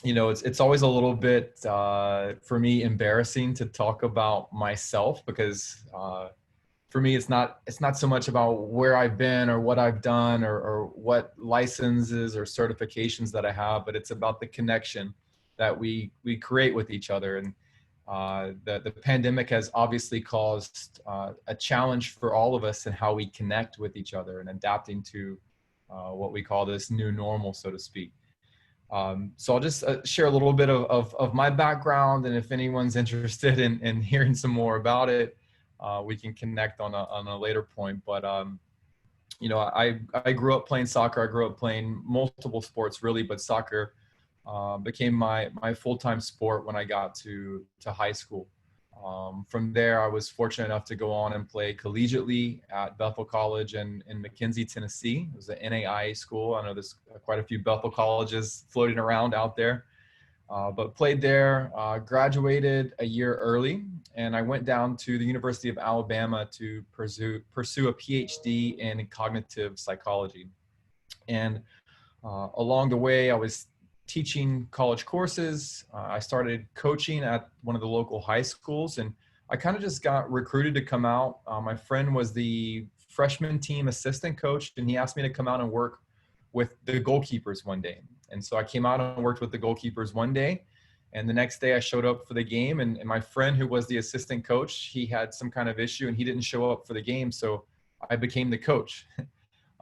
you know, it's always a little bit for me embarrassing to talk about myself because for me it's not so much about where I've been or what I've done or what licenses or certifications that I have, but it's about the connection that we create with each other. And the pandemic has obviously caused a challenge for all of us in how we connect with each other and adapting to what we call this new normal, so to speak. So I'll just share a little bit of my background, and if anyone's interested in hearing some more about it, we can connect on a later point. But you know, I grew up playing soccer. I grew up playing multiple sports, really, but soccer became my full-time sport when I got to high school. From there, I was fortunate enough to go on and play collegiately at Bethel College in McKenzie, Tennessee. It was an NAIA school. I know there's quite a few Bethel colleges floating around out there, but played there, graduated a year early, and I went down to the University of Alabama to pursue a PhD in cognitive psychology. And along the way, I was teaching college courses. I started coaching at one of the local high schools, and I kind of just got recruited to come out. My friend was the freshman team assistant coach, and he asked me to come out and work with the goalkeepers one day. And so I came out and worked with the goalkeepers one day. And the next day I showed up for the game, and my friend who was the assistant coach, he had some kind of issue and he didn't show up for the game. So I became the coach.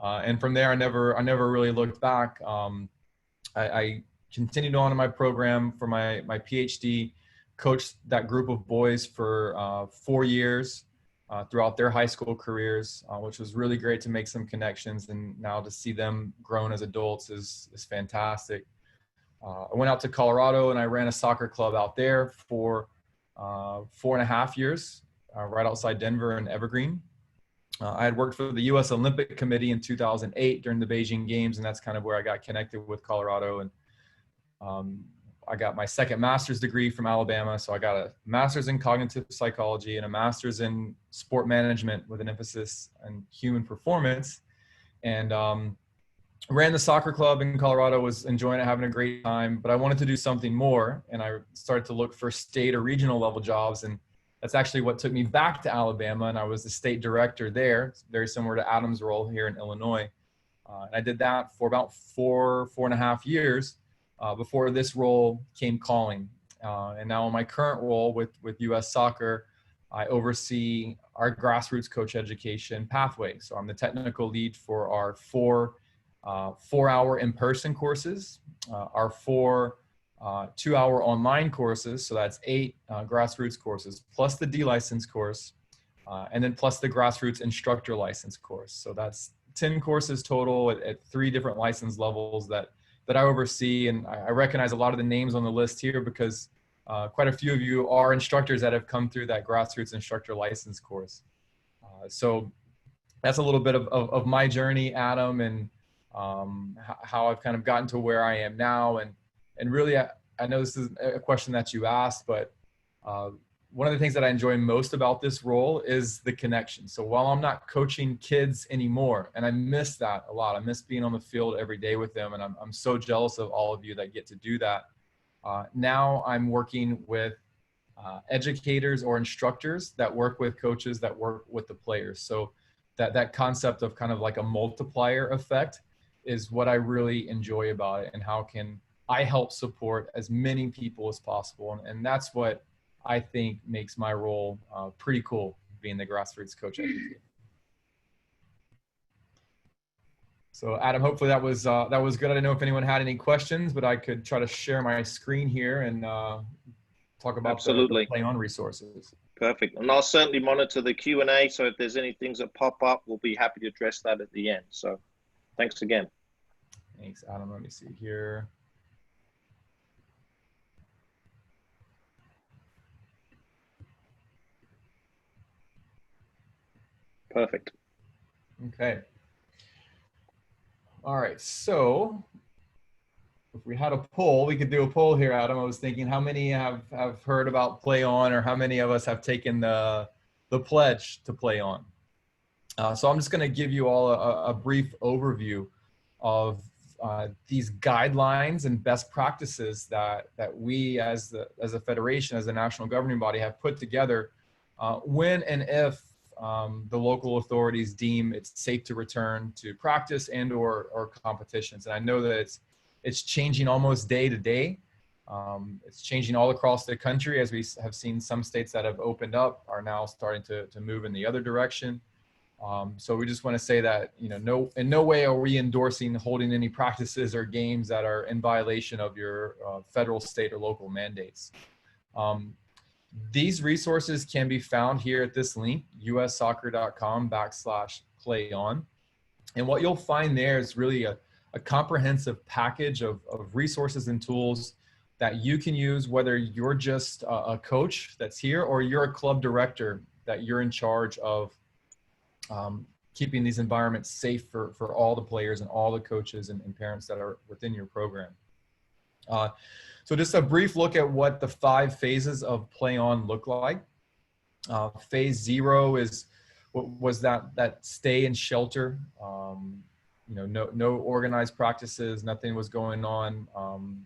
And from there, I never really looked back. I continued on in my program for my PhD, coached that group of boys for 4 years throughout their high school careers, which was really great to make some connections. And now to see them grown as adults is fantastic. I went out to Colorado and I ran a soccer club out there for 4.5 years, right outside Denver in Evergreen. I had worked for the U.S. Olympic Committee in 2008 during the Beijing Games, and that's kind of where I got connected with Colorado. And I got my second master's degree from Alabama. So I got a master's in cognitive psychology and a master's in sport management with an emphasis on human performance. And ran the soccer club in Colorado, was enjoying it, having a great time, but I wanted to do something more. And I started to look for state or regional level jobs. And that's actually what took me back to Alabama. And I was the state director there. It's very similar to Adam's role here in Illinois. And I did that for about 4.5 years before this role came calling. And now in my current role with U.S. Soccer, I oversee our grassroots coach education pathway. So I'm the technical lead for our 4-hour in-person courses, our 4 2-hour online courses. So that's 8 grassroots courses, plus the D-license course, and then plus the grassroots instructor license course. So that's 10 courses total at 3 different license levels that I oversee. And I recognize a lot of the names on the list here because quite a few of you are instructors that have come through that grassroots instructor license course. So that's a little bit of my journey, Adam, and how I've kind of gotten to where I am now. And really, I know this is a question that you asked, but one of the things that I enjoy most about this role is the connection. So while I'm not coaching kids anymore, and I miss that a lot, I miss being on the field every day with them, and I'm so jealous of all of you that get to do that. Now I'm working with educators or instructors that work with coaches that work with the players. So that concept of kind of like a multiplier effect is what I really enjoy about it, and how can I help support as many people as possible. And that's what I think makes my role pretty cool, being the grassroots coach educator. So Adam, hopefully that was good. I don't know if anyone had any questions, but I could try to share my screen here and talk about the Play On resources. Perfect. And I'll certainly monitor the Q&A. So if there's any things that pop up, we'll be happy to address that at the end. So thanks again. Thanks, Adam. Let me see here. Perfect. Okay. All right. So if we had a poll, we could do a poll here, Adam. I was thinking, how many have heard about Play On, or how many of us have taken the pledge to Play On? So I'm just going to give you all a brief overview of these guidelines and best practices that we as a federation, as a national governing body, have put together when and if the local authorities deem it's safe to return to practice and or competitions. And I know that it's changing almost day to day. It's changing all across the country, as we have seen some states that have opened up are now starting to move in the other direction. So we just want to say that, in no way are we endorsing holding any practices or games that are in violation of your federal, state, or local mandates. These resources can be found here at this link, ussoccer.com/playon. And what you'll find there is really a comprehensive package of resources and tools that you can use, whether you're just a coach that's here or you're a club director, that you're in charge of keeping these environments safe for all the players and all the coaches and parents that are within your program. So just a brief look at what the 5 phases of Play On look like. Phase 0 was that stay and shelter. No organized practices, nothing was going on.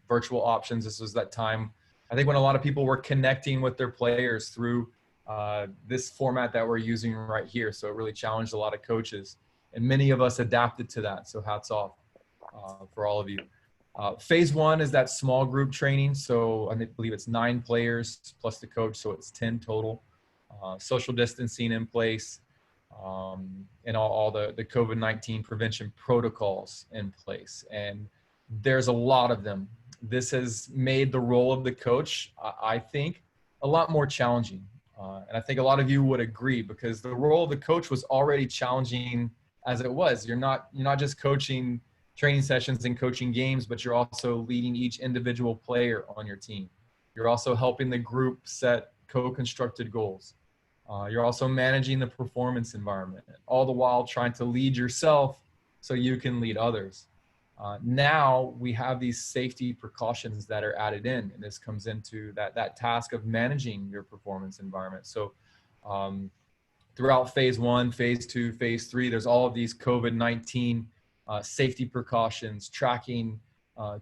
Virtual options. This was that time, I think, when a lot of people were connecting with their players through this format that we're using right here. So it really challenged a lot of coaches, and many of us adapted to that. So hats off for all of you. Phase 1 is that small group training. So I believe it's 9 players plus the coach. So it's 10 total. Social distancing in place, and all the COVID-19 prevention protocols in place. And there's a lot of them. This has made the role of the coach, I think, a lot more challenging. And I think a lot of you would agree, because the role of the coach was already challenging as it was. You're not just coaching training sessions and coaching games, but you're also leading each individual player on your team. You're also helping the group set co-constructed goals. You're also managing the performance environment, all the while trying to lead yourself so you can lead others. Now we have these safety precautions that are added in, and this comes into that task of managing your performance environment. So throughout phase 1, phase 2, phase 3, there's all of these COVID-19 safety precautions, tracking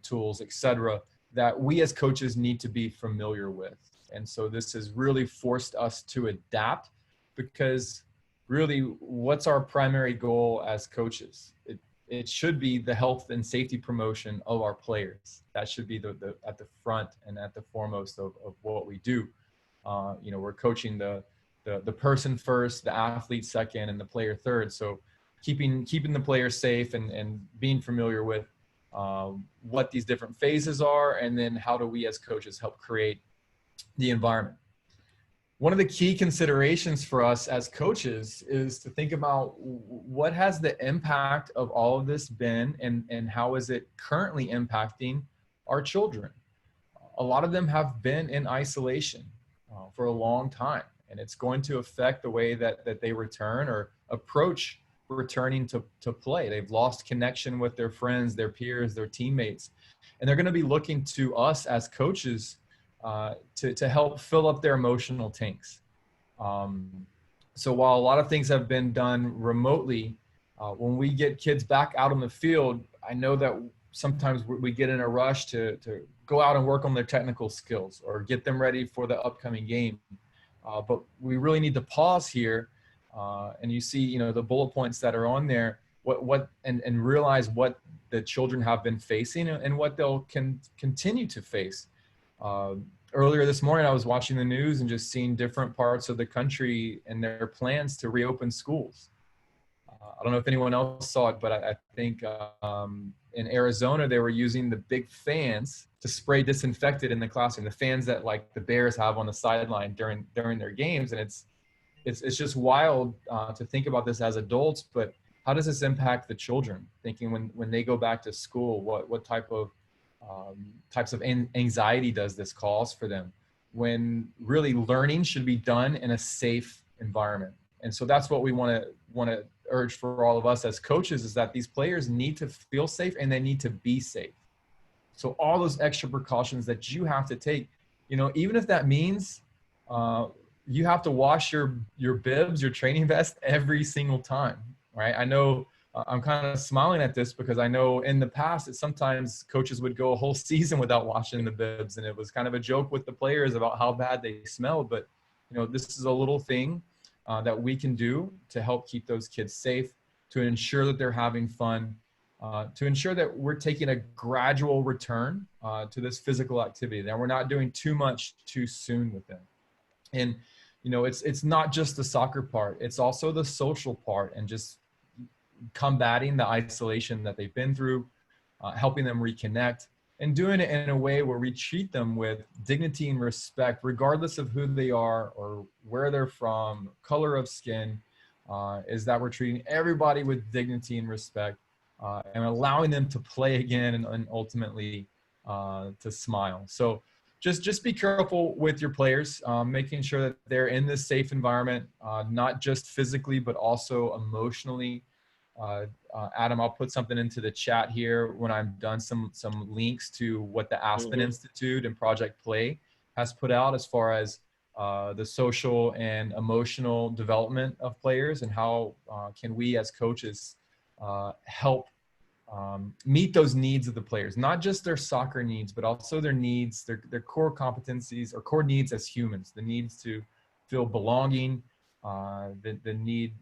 tools, etc., that we as coaches need to be familiar with. And so this has really forced us to adapt, because really, what's our primary goal as coaches? It should be the health and safety promotion of our players. That should be at the front and at the foremost of what we do. We're coaching the person first, the athlete second, and the player third. So keeping the players safe and being familiar with what these different phases are, and then how do we as coaches help create the environment. One of the key considerations for us as coaches is to think about what has the impact of all of this been, and how is it currently impacting our children. A lot of them have been in isolation for a long time, and it's going to affect the way that they return or approach returning to play. They've lost connection with their friends, their peers, their teammates, and they're going to be looking to us as coaches to help fill up their emotional tanks. So while a lot of things have been done remotely, when we get kids back out on the field, I know that sometimes we get in a rush to go out and work on their technical skills or get them ready for the upcoming game. But we really need to pause here, and you see, the bullet points that are on there, and realize what the children have been facing and what they'll continue to face. Earlier this morning, I was watching the news and just seeing different parts of the country and their plans to reopen schools. I don't know if anyone else saw it, but I think in Arizona, they were using the big fans to spray disinfectant in the classroom, the fans that like the Bears have on the sideline during their games. And it's just wild to think about this as adults, but how does this impact the children? Thinking when they go back to school, what types of anxiety does this cause for them, when really learning should be done in a safe environment. And so that's what we want to urge for all of us as coaches, is that these players need to feel safe and they need to be safe. So all those extra precautions that you have to take, even if that means you have to wash your bibs, your training vest every single time, right? I know I'm kind of smiling at this because I know in the past that sometimes coaches would go a whole season without washing the bibs, and it was kind of a joke with the players about how bad they smelled. But this is a little thing that we can do to help keep those kids safe, to ensure that they're having fun, to ensure that we're taking a gradual return to this physical activity, that we're not doing too much too soon with them. And it's not just the soccer part, it's also the social part, and just combating the isolation that they've been through, helping them reconnect, and doing it in a way where we treat them with dignity and respect, regardless of who they are or where they're from, color of skin, is that we're treating everybody with dignity and respect, and allowing them to play again, and ultimately to smile. So just be careful with your players, making sure that they're in this safe environment, not just physically, but also emotionally. Adam, I'll put something into the chat here when I'm done, some links to what the ASPEN Institute and Project Play has put out as far as the social and emotional development of players, and how can we as coaches help meet those needs of the players, not just their soccer needs, but also their needs, their core competencies or core needs as humans, the needs to feel belonging, the need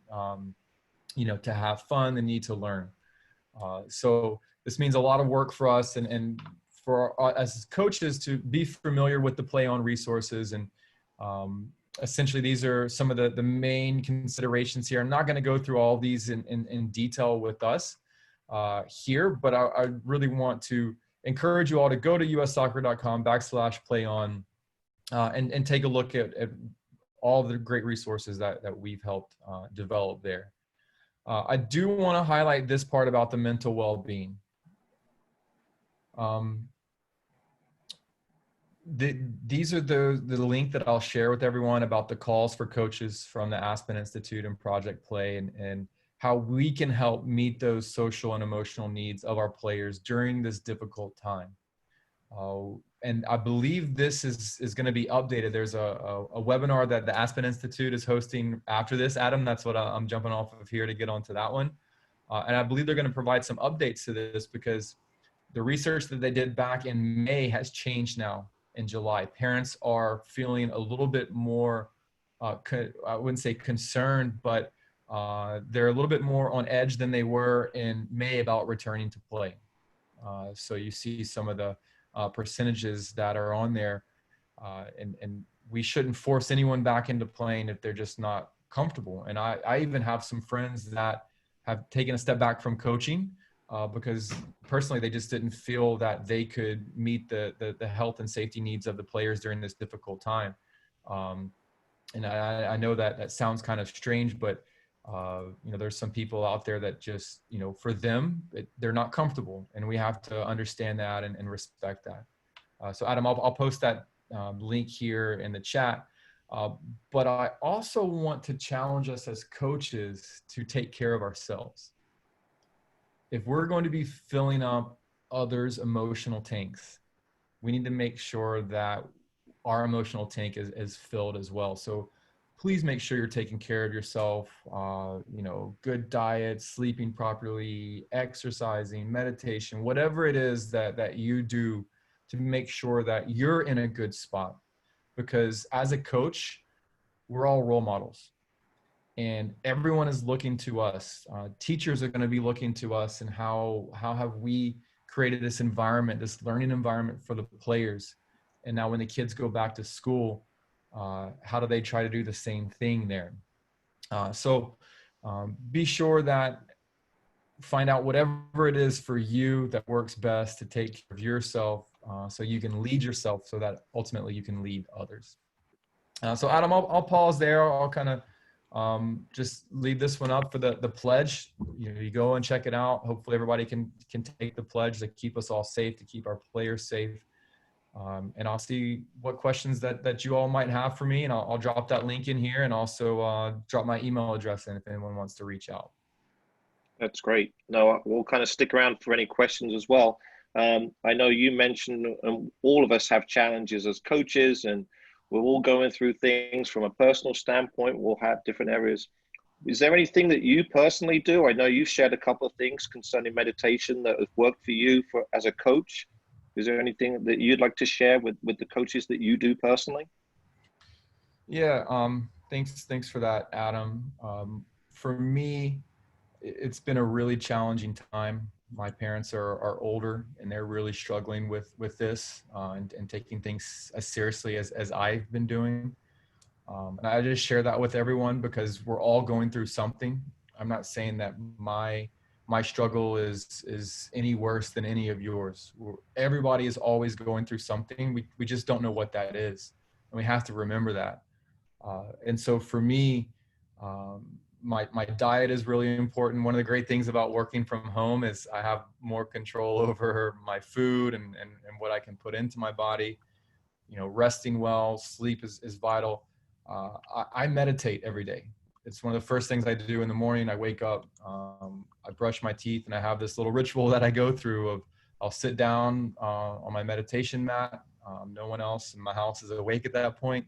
to have fun, the need to learn. So this means a lot of work for us, and for as coaches to be familiar with the Play On resources. And essentially these are some of the main considerations here. I'm not going to go through all these in detail with us here, but I really want to encourage you all to go to ussoccer.com/playon and take a look at all the great resources that we've helped develop there. I do want to highlight this part about the mental well-being. These are the link that I'll share with everyone about the calls for coaches from the ASPEN Institute and Project Play, and how we can help meet those social and emotional needs of our players during this difficult time. And I believe this is going to be updated. There's a webinar that the ASPEN Institute is hosting after this, Adam. That's what I'm jumping off of here to get onto that one. And I believe they're going to provide some updates to this, because the research that they did back in May has changed now in July. Parents are feeling a little bit more, I wouldn't say concerned, but they're a little bit more on edge than they were in May about returning to play. So you see some of the percentages that are on there, and we shouldn't force anyone back into playing if they're just not comfortable. And I even have some friends that have taken a step back from coaching because personally they just didn't feel that they could meet the health and safety needs of the players during this difficult time. And I know that sounds kind of strange, but there's some people out there that just, for them, they're not comfortable, and we have to understand that and respect that. So Adam, I'll post that link here in the chat. But I also want to challenge us as coaches to take care of ourselves. If we're going to be filling up others' emotional tanks, we need to make sure that our emotional tank is filled as well. So please make sure you're taking care of yourself, good diet, sleeping properly, exercising, meditation, whatever it is that you do to make sure that you're in a good spot. Because as a coach, we're all role models, and everyone is looking to us. Teachers are going to be looking to us, and how have we created this environment, this learning environment for the players. And now when the kids go back to school, how do they try to do the same thing there? So be sure that find out whatever it is for you that works best to take care of yourself, so you can lead yourself, so that ultimately you can lead others. So Adam, I'll pause there. I'll kind of just leave this one up for the pledge. You go and check it out. Hopefully everybody can take the pledge to keep us all safe, to keep our players safe. And I'll see what questions that you all might have for me, and I'll drop that link in here, and also drop my email address in if anyone wants to reach out. That's great. No, we'll kind of stick around for any questions as well. I know you mentioned all of us have challenges as coaches, and we're all going through things from a personal standpoint. We'll have different areas. Is there anything that you personally do? I know you shared a couple of things concerning meditation that have worked for you as a coach. Is there anything that you'd like to share with the coaches that you do personally? Yeah, thanks for that, Adam. For me, it's been a really challenging time. My parents are older and they're really struggling with this and taking things as seriously as I've been doing. And I just share that with everyone because we're all going through something. I'm not saying that my struggle is any worse than any of yours. Everybody is always going through something. We just don't know what that is, and we have to remember that. And so for me, um, my diet is really important. One of the great things about working from home is I have more control over my food and what I can put into my body. You know, resting well, sleep is vital. I meditate every day. It's one of the first things I do in the morning. I wake up, I brush my teeth, and I have this little ritual that I go through of I'll sit down on my meditation mat. No one else in my house is awake at that point,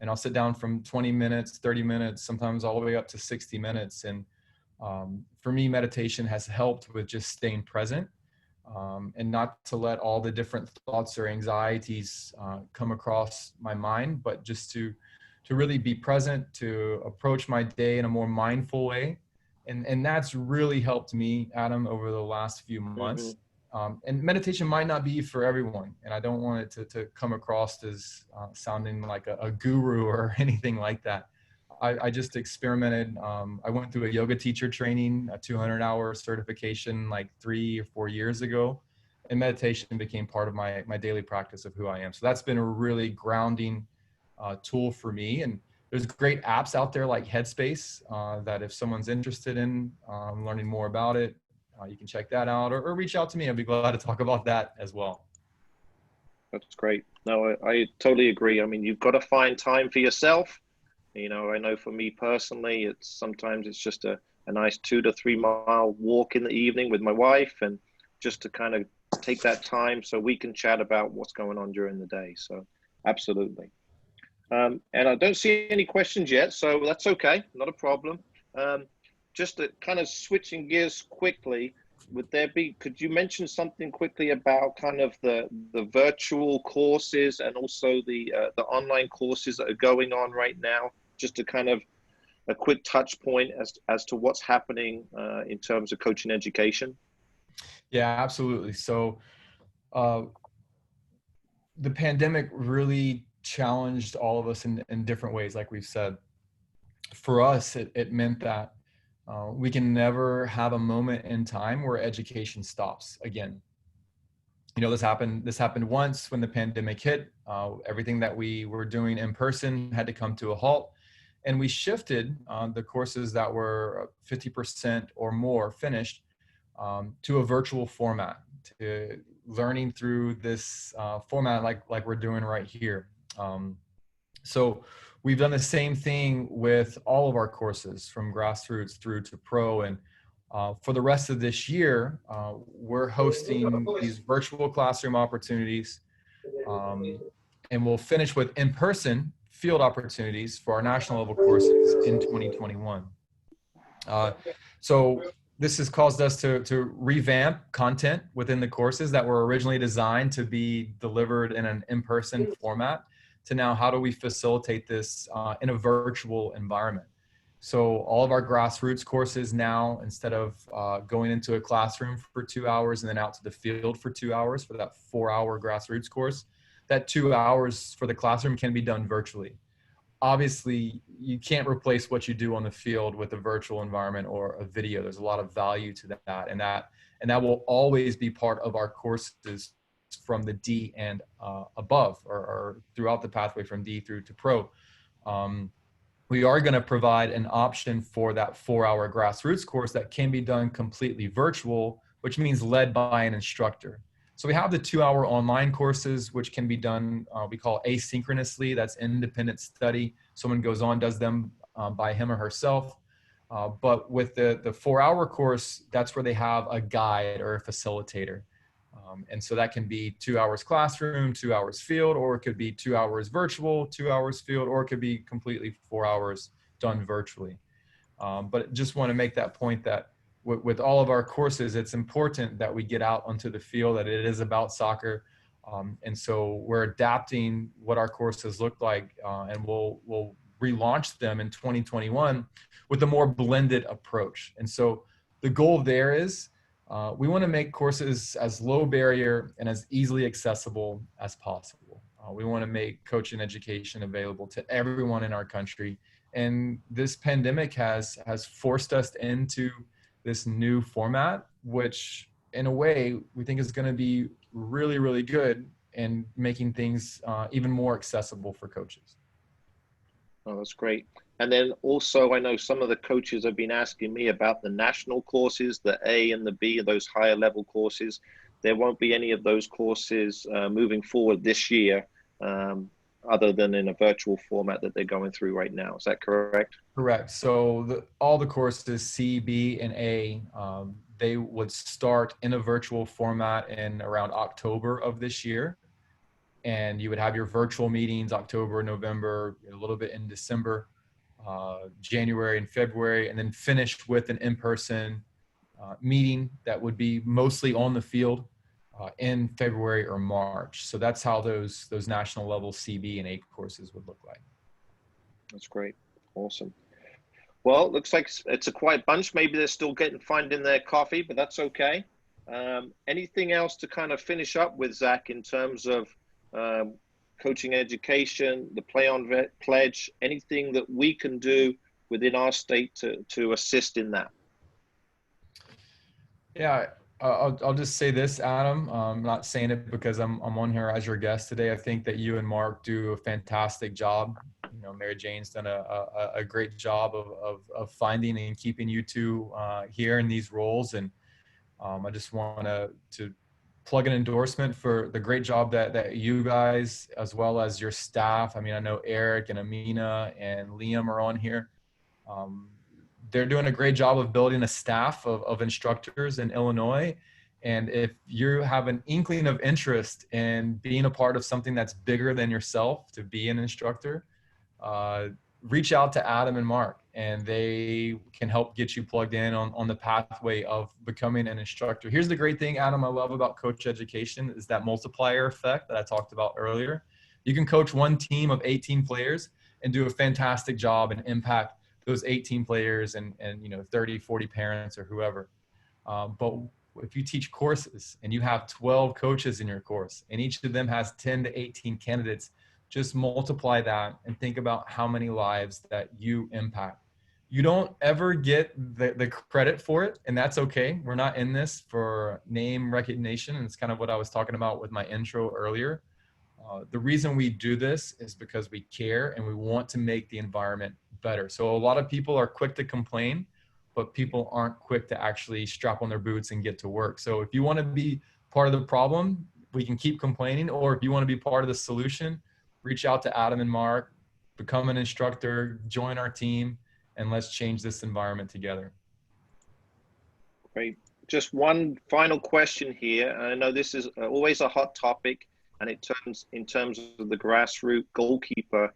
and I'll sit down from 20 minutes, 30 minutes, sometimes all the way up to 60 minutes. And for me, meditation has helped with just staying present and not to let all the different thoughts or anxieties come across my mind, but just to really be present, to approach my day in a more mindful way. And that's really helped me, Adam, over the last few months. And meditation might not be for everyone. And I don't want it to come across as sounding like a guru or anything like that. I just experimented. I went through a yoga teacher training, a 200-hour certification like 3 or 4 years ago. And meditation became part of my daily practice of who I am. So that's been a really grounding tool for me. And there's great apps out there like Headspace that if someone's interested in learning more about it, you can check that out or reach out to me. I'd be glad to talk about that as well. That's great. No, I totally agree. I mean, you've got to find time for yourself. You know, I know for me personally, sometimes it's just a nice 2 to 3 mile walk in the evening with my wife, and just to kind of take that time so we can chat about what's going on during the day. So absolutely. And I don't see any questions yet, so that's okay, not a problem. Just to kind of switching gears quickly, could you mention something quickly about kind of the virtual courses and also the online courses that are going on right now? Just to kind of a quick touch point as to what's happening in terms of coaching education. Yeah, absolutely. So the pandemic really challenged all of us in different ways, like we've said. For us, it meant that we can never have a moment in time where education stops again. You know, this happened once when the pandemic hit. Everything that we were doing in person had to come to a halt. And we shifted the courses that were 50% or more finished to a virtual format, to learning through this format like we're doing right here. So we've done the same thing with all of our courses from Grassroots through to Pro. And for the rest of this year, we're hosting these virtual classroom opportunities. And we'll finish with in-person field opportunities for our national level courses in 2021. So this has caused us to revamp content within the courses that were originally designed to be delivered in an in-person format to now how do we facilitate this in a virtual environment. So all of our Grassroots courses now, instead of going into a classroom for 2 hours and then out to the field for 2 hours for that 4-hour Grassroots course, that 2 hours for the classroom can be done virtually. Obviously, you can't replace what you do on the field with a virtual environment or a video. There's a lot of value to that, and that will always be part of our courses from the D and above, or throughout the pathway from D through to Pro. We are going to provide an option for that 4-hour Grassroots course that can be done completely virtual, which means led by an instructor. So we have the 2-hour online courses, which can be done, we call asynchronously. That's independent study. Someone goes on, does them by him or herself. But with the 4-hour course, that's where they have a guide or a facilitator. And so that can be 2 hours classroom, 2 hours field, or it could be 2 hours virtual, 2 hours field, or it could be completely 4 hours done virtually. But just want to make that point that with all of our courses, it's important that we get out onto the field, that it is about soccer. And so we're adapting what our courses look like, and we'll relaunch them in 2021 with a more blended approach. And so the goal there is we want to make courses as low barrier and as easily accessible as possible. We want to make coaching education available to everyone in our country. And this pandemic has forced us into this new format, which in a way we think is going to be really, really good in making things even more accessible for coaches. Oh, that's great. And then also, I know some of the coaches have been asking me about the national courses, the A and the B, those higher level courses. There won't be any of those courses moving forward this year, other than in a virtual format that they're going through right now. Is that correct? Correct. So all the courses, C, B, and A, they would start in a virtual format in around October of this year. And you would have your virtual meetings October, November, a little bit in December, January and February, and then finish with an in-person meeting that would be mostly on the field in February or March. So that's how those national level CB and A courses would look like. That's great. Awesome. Well, it looks like it's a quiet bunch. Maybe they're still finding their coffee, but that's okay. Anything else to kind of finish up with, Zac, in terms of coaching education, the Play On Vet pledge, anything that we can do within our state to assist in that? Yeah, I'll just say this, Adam. I'm not saying it because I'm on here as your guest today. I think that you and Mark do a fantastic job. You know, Mary Jane's done a great job of finding and keeping you two here in these roles. And I just want to plug an endorsement for the great job that you guys, as well as your staff. I mean, I know Eric and Amina and Liam are on here. They're doing a great job of building a staff of instructors in Illinois. And if you have an inkling of interest in being a part of something that's bigger than yourself to be an instructor, reach out to Adam and Mark, and they can help get you plugged in on the pathway of becoming an instructor. Here's the great thing, Adam, I love about coach education is that multiplier effect that I talked about earlier. You can coach one team of 18 players and do a fantastic job and impact those 18 players and 30, 40 parents or whoever. But if you teach courses and you have 12 coaches in your course and each of them has 10 to 18 candidates, just multiply that and think about how many lives that you impact. You don't ever get the credit for it, and that's okay. We're not in this for name recognition, and it's kind of what I was talking about with my intro earlier. The reason we do this is because we care and we want to make the environment better. So a lot of people are quick to complain, but people aren't quick to actually strap on their boots and get to work. So if you want to be part of the problem, we can keep complaining, or if you want to be part of the solution, reach out to Adam and Mark, become an instructor, join our team, and let's change this environment together. Great. Just one final question here. I know this is always a hot topic, and it turns in terms of the grassroots goalkeeper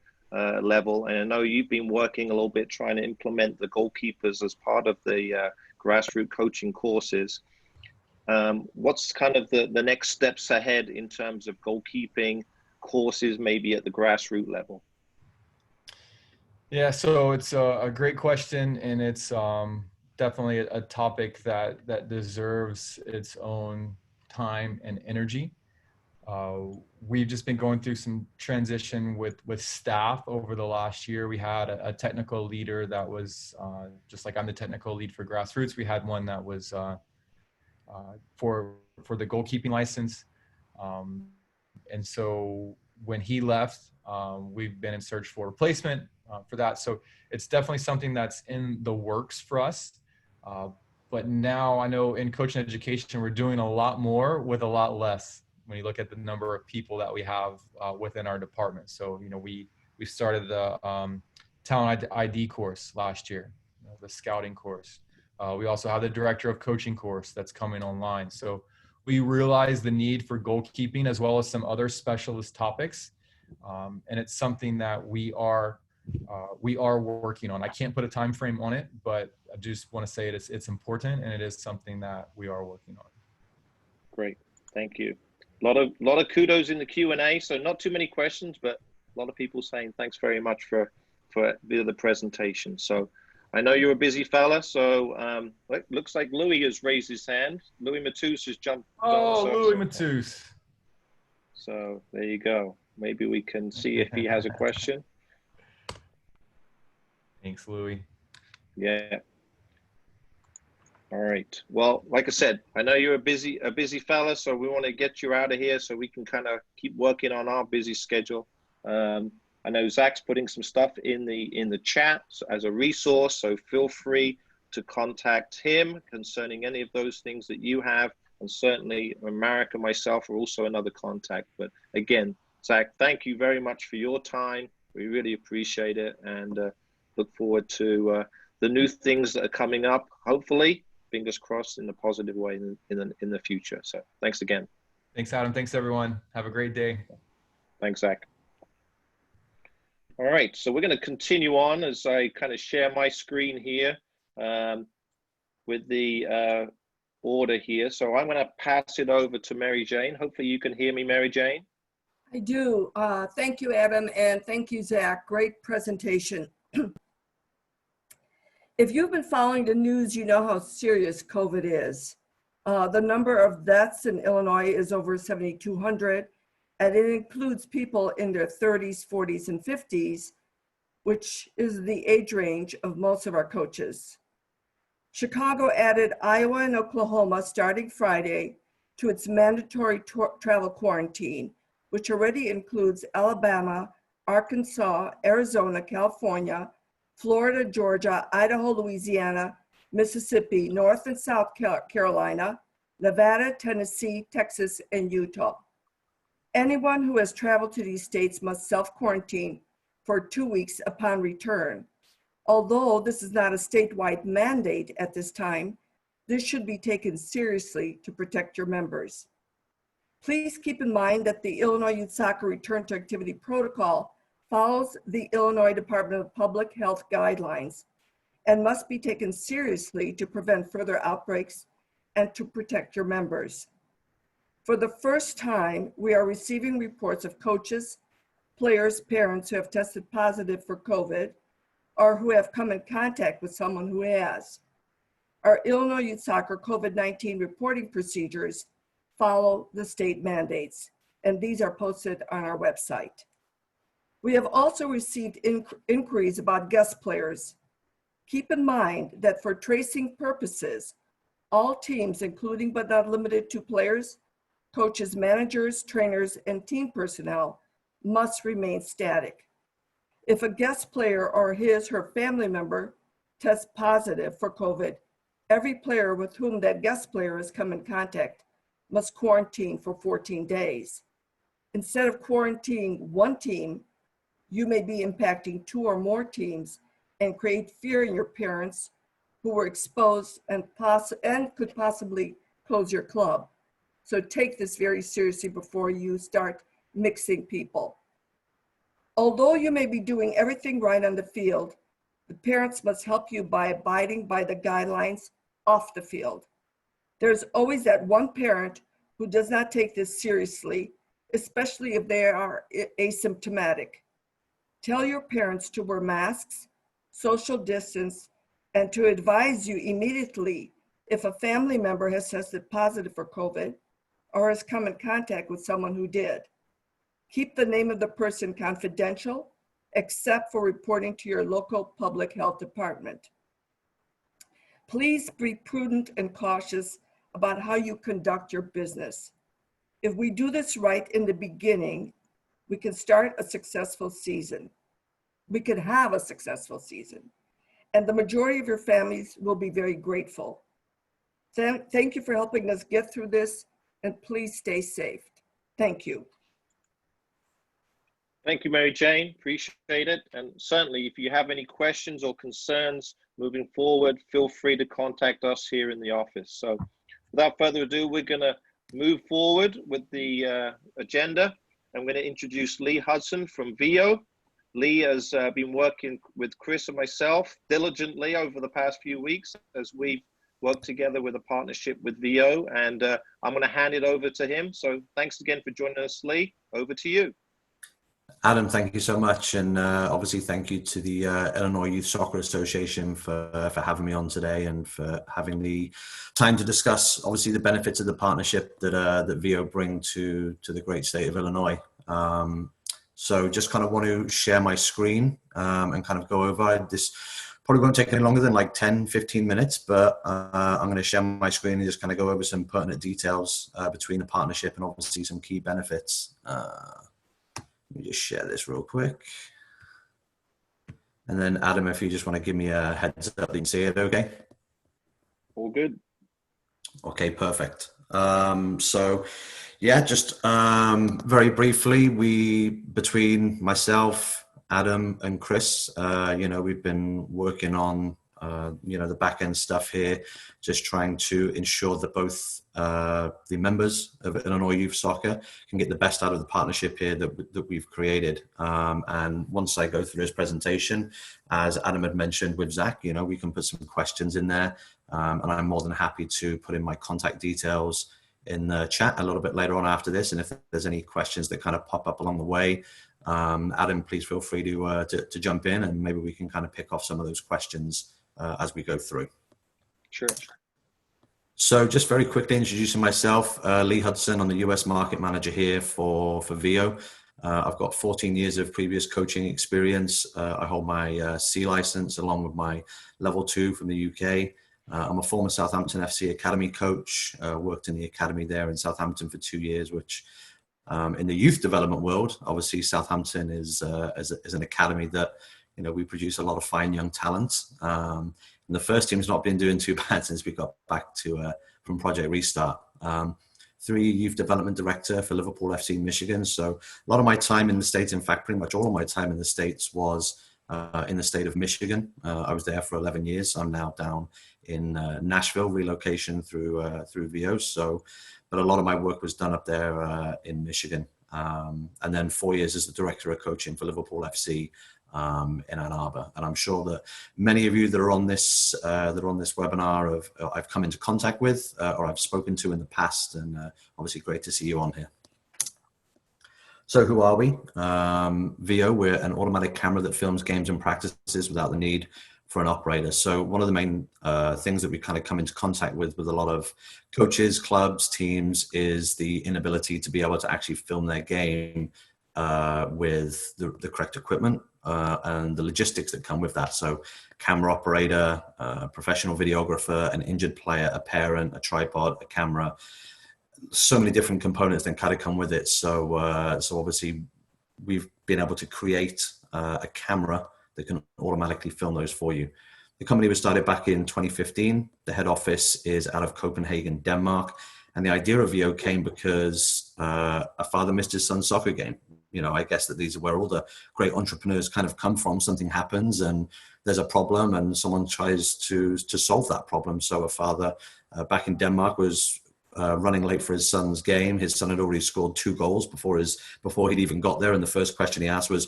level. And I know you've been working a little bit trying to implement the goalkeepers as part of the grassroots coaching courses. What's kind of the next steps ahead in terms of goalkeeping courses, maybe at the grassroots level? Yeah, so it's a great question, and it's definitely a topic that deserves its own time and energy. We've just been going through some transition with staff over the last year. We had a technical leader that was just like I'm the technical lead for Grassroots. We had one that was for the goalkeeping license. And so when he left, we've been in search for replacement for that. So it's definitely something that's in the works for us. But now I know in coaching education, we're doing a lot more with a lot less when you look at the number of people that we have within our department. So, we started the talent ID course last year, the scouting course. We also have the director of coaching course that's coming online. So we realize the need for goalkeeping as well as some other specialist topics. And it's something that we are we are working on. I can't put a time frame on it, but I just want to say it's important, and it is something that we are working on. Great, thank you. A lot of kudos in the Q&A. So not too many questions, but a lot of people saying thanks very much for the presentation. So I know you're a busy fella. So it looks like Louis has raised his hand. Louis Matus has jumped on. Louis Matus. So there you go. Maybe we can see if he has a question. Thanks, Louis. Yeah. All right. Well, like I said, I know you're a busy fella, so we want to get you out of here so we can kind of keep working on our busy schedule. I know Zach's putting some stuff in the chat as a resource, so feel free to contact him concerning any of those things that you have, and certainly Marek and myself are also another contact. But again, Zach, thank you very much for your time. We really appreciate it, and look forward to the new things that are coming up, hopefully, fingers crossed, in a positive way in the future. So thanks again. Thanks, Adam. Thanks, everyone. Have a great day. Thanks, Zach. All right, so we're going to continue on as I kind of share my screen here with the order here. So I'm going to pass it over to Mary Jane. Hopefully you can hear me, Mary Jane. I do. Thank you, Adam, and thank you, Zach. Great presentation. If you've been following the news, you know how serious COVID is. The number of deaths in Illinois is over 7,200, and it includes people in their 30s, 40s, and 50s, which is the age range of most of our coaches. Chicago added Iowa and Oklahoma starting Friday to its mandatory travel quarantine, which already includes Alabama, Arkansas, Arizona, California, Florida, Georgia, Idaho, Louisiana, Mississippi, North and South Carolina, Nevada, Tennessee, Texas, and Utah. Anyone who has traveled to these states must self-quarantine for 2 weeks upon return. Although this is not a statewide mandate at this time, this should be taken seriously to protect your members. Please keep in mind that the Illinois Youth Soccer Return to Activity Protocol follows the Illinois Department of Public Health guidelines and must be taken seriously to prevent further outbreaks and to protect your members. For the first time, we are receiving reports of coaches, players, parents who have tested positive for COVID or who have come in contact with someone who has. Our Illinois Youth Soccer COVID-19 reporting procedures follow the state mandates, and these are posted on our website. We have also received inquiries about guest players. Keep in mind that for tracing purposes, all teams, including but not limited to players, coaches, managers, trainers, and team personnel, must remain static. If a guest player or her family member tests positive for COVID, every player with whom that guest player has come in contact must quarantine for 14 days. Instead of quarantining one team, you may be impacting 2 or more teams and create fear in your parents who were exposed and could possibly close your club. So take this very seriously before you start mixing people. Although you may be doing everything right on the field, the parents must help you by abiding by the guidelines off the field. There's always that one parent who does not take this seriously, especially if they are asymptomatic. Tell your parents to wear masks, social distance, and to advise you immediately if a family member has tested positive for COVID or has come in contact with someone who did. Keep the name of the person confidential, except for reporting to your local public health department. Please be prudent and cautious about how you conduct your business. If we do this right in the beginning, we can start a successful season. We can have a successful season, and the majority of your families will be very grateful. Thank you for helping us get through this, and please stay safe. Thank you. Thank you, Mary Jane. Appreciate it. And certainly, if you have any questions or concerns moving forward, feel free to contact us here in the office. So without further ado, we're going to move forward with the agenda. I'm going to introduce Lee Hudson from VO. Lee has been working with Chris and myself diligently over the past few weeks as we've worked together with a partnership with VO, and I'm going to hand it over to him. So thanks again for joining us, Lee. Over to you. Adam, thank you so much. And obviously thank you to the Illinois Youth Soccer Association for having me on today and for having the time to discuss, obviously, the benefits of the partnership that, that VO bring to the great state of Illinois. So just kind of want to share my screen and kind of go over this. Probably won't take any longer than like 10, 15 minutes, but I'm going to share my screen and just kind of go over some pertinent details between the partnership and obviously some key benefits. Let me just share this real quick. And then Adam, if you just want to give me a heads up, you can see it okay? All good. Okay, perfect. So yeah, just very briefly, between myself, Adam and Chris, you know, we've been working on, you know, the back end stuff here, just trying to ensure that both the members of Illinois Youth Soccer can get the best out of the partnership here that we've created. And once I go through this presentation, as Adam had mentioned with Zac, you know, we can put some questions in there, and I'm more than happy to put in my contact details in the chat a little bit later on after this. And if there's any questions that kind of pop up along the way, Adam, please feel free to jump in, and maybe we can kind of pick off some of those questions as we go through. Sure. So just very quickly introducing myself, Lee Hudson. I'm the US market manager here for VO. I've got 14 years of previous coaching experience. I hold my C license along with my level 2 from the UK. I'm a former Southampton FC Academy coach, worked in the academy there in Southampton for 2 years, which in the youth development world, obviously Southampton is an academy that, you know, we produce a lot of fine young talent. And the first team's not been doing too bad since we got back to from Project Restart. 3 youth development director for Liverpool FC Michigan. So a lot of my time in the States, in fact, pretty much all of my time in the States was in the state of Michigan. I was there for 11 years. I'm now down in Nashville, relocation through VO. So, but a lot of my work was done up there in Michigan. And then 4 years as the director of coaching for Liverpool FC in Ann Arbor. And I'm sure that many of you that are on this webinar I've come into contact with or I've spoken to in the past, and obviously great to see you on here. So who are we? VO, we're an automatic camera that films games and practices without the need for an operator. So one of the main things that we kind of come into contact with a lot of coaches, clubs, teams is the inability to be able to actually film their game with the correct equipment and the logistics that come with that. So camera operator, professional videographer, an injured player, a parent, a tripod, a camera, so many different components that kind of come with it. So, so obviously we've been able to create a camera that can automatically film those for you. The company was started back in 2015. The head office is out of Copenhagen, Denmark. And the idea of VO came because a father missed his son's soccer game. You know, I guess that these are where all the great entrepreneurs kind of come from. Something happens and there's a problem and someone tries to solve that problem. So a father back in Denmark was running late for his son's game. His son had already scored 2 goals before he'd even got there. And the first question he asked was,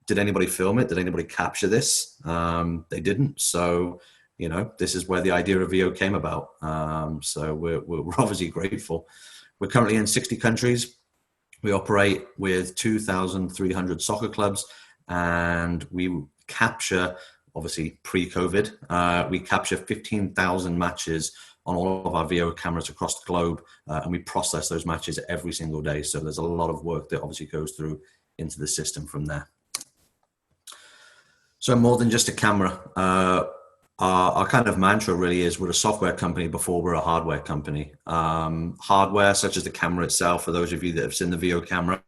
did anybody film it? Did anybody capture this? They didn't. So, you know, this is where the idea of VO came about. So we're obviously grateful. We're currently in 60 countries. We operate with 2,300 soccer clubs, and we capture, obviously pre-COVID, we capture 15,000 matches on all of our VO cameras across the globe, and we process those matches every single day. So there's a lot of work that obviously goes through into the system from there. So more than just a camera, our kind of mantra really is we're a software company before we're a hardware company. Hardware such as the camera itself, for those of you that have seen the VO camera,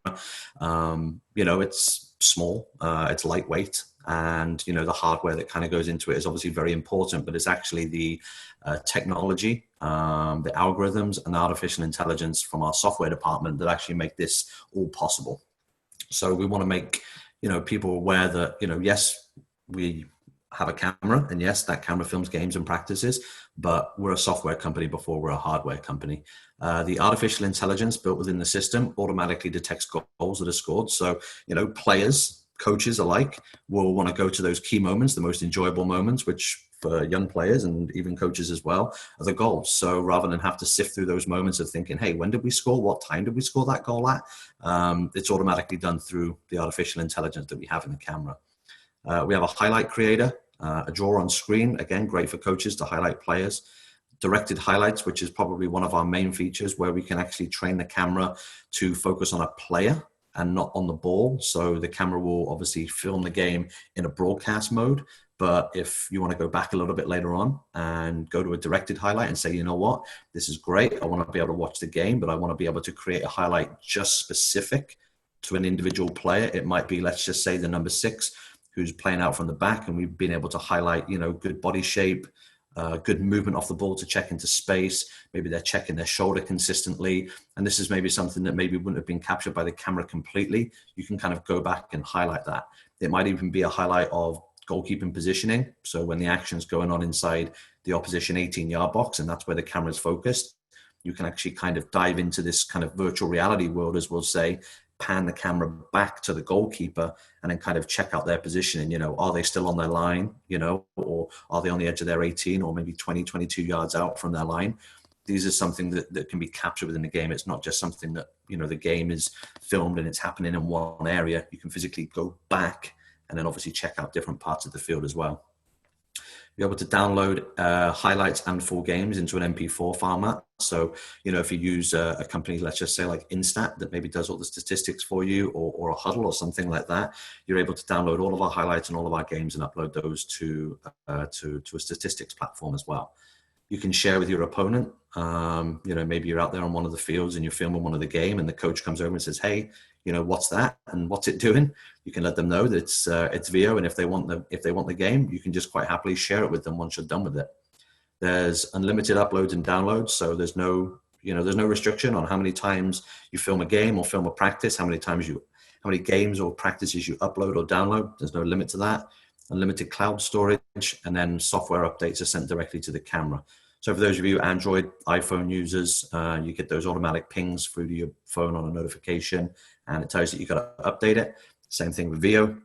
you know, it's small, it's lightweight, and, you know, the hardware that kind of goes into it is obviously very important, but it's actually the technology, the algorithms and the artificial intelligence from our software department that actually make this all possible. So we want to make, you know, people aware that, you know, yes, we have a camera, and yes, that camera films games and practices, but we're a software company before we're a hardware company. The artificial intelligence built within the system automatically detects goals that are scored. So, you know, players coaches alike will want to go to those key moments, the most enjoyable moments, which for young players and even coaches as well are the goals. So rather than have to sift through those moments of thinking, hey, when did we score? What time did we score that goal at? It's automatically done through the artificial intelligence that we have in the camera. We have a highlight creator, a drawer on screen. Again, great for coaches to highlight players. Directed highlights, which is probably one of our main features, where we can actually train the camera to focus on a player and not on the ball. So the camera will obviously film the game in a broadcast mode. But if you want to go back a little bit later on and go to a directed highlight and say, you know what, this is great. I want to be able to watch the game, but I want to be able to create a highlight just specific to an individual player. It might be, let's just say, the number 6 who's playing out from the back, and we've been able to highlight, you know, good body shape, good movement off the ball to check into space. Maybe they're checking their shoulder consistently. And this is maybe something that maybe wouldn't have been captured by the camera completely. You can kind of go back and highlight that. It might even be a highlight of goalkeeping positioning. So when the action's going on inside the opposition 18-yard box, and that's where the camera's focused, you can actually kind of dive into this kind of virtual reality world, as we'll say, pan the camera back to the goalkeeper and then kind of check out their positioning. You know, are they still on their line, you know, or are they on the edge of their 18 or maybe 20, 22 yards out from their line? These are something that can be captured within the game. It's not just something that, you know, the game is filmed and it's happening in one area. You can physically go back and then obviously check out different parts of the field as well. You're able to download highlights and full games into an MP4 format. So, you know, if you use a company, let's just say like Instat, that maybe does all the statistics for you, or a Huddle or something like that, you're able to download all of our highlights and all of our games and upload those to a statistics platform as well. You can share with your opponent. You know, maybe you're out there on one of the fields and you're filming one of the game, and the coach comes over and says, hey, you know, what's that and what's it doing? You can let them know that it's VO, and if they want the game, you can just quite happily share it with them once you're done with it. There's unlimited uploads and downloads, so there's no restriction on how many times you film a game or film a practice, how many games or practices you upload or download. There's no limit to that. Unlimited cloud storage, and then software updates are sent directly to the camera. So for those of you Android, iPhone users, you get those automatic pings through to your phone on a notification, and it tells you you've got to update it. Same thing with VO.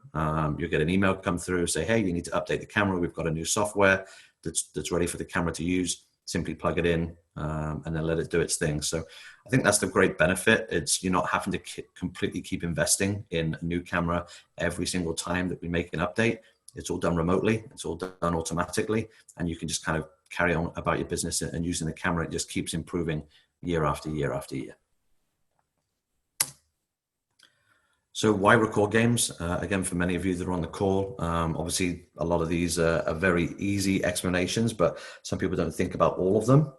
You'll get an email come through, say, hey, you need to update the camera. We've got a new software that's ready for the camera to use. Simply plug it in and then let it do its thing. So I think that's the great benefit. You're not having to completely keep investing in a new camera every single time that we make an update. It's all done remotely. It's all done automatically. And you can just kind of carry on about your business, and using the camera, it just keeps improving year after year after year. So why record games? Again, for many of you that are on the call, obviously a lot of these are very easy explanations, but some people don't think about all of them.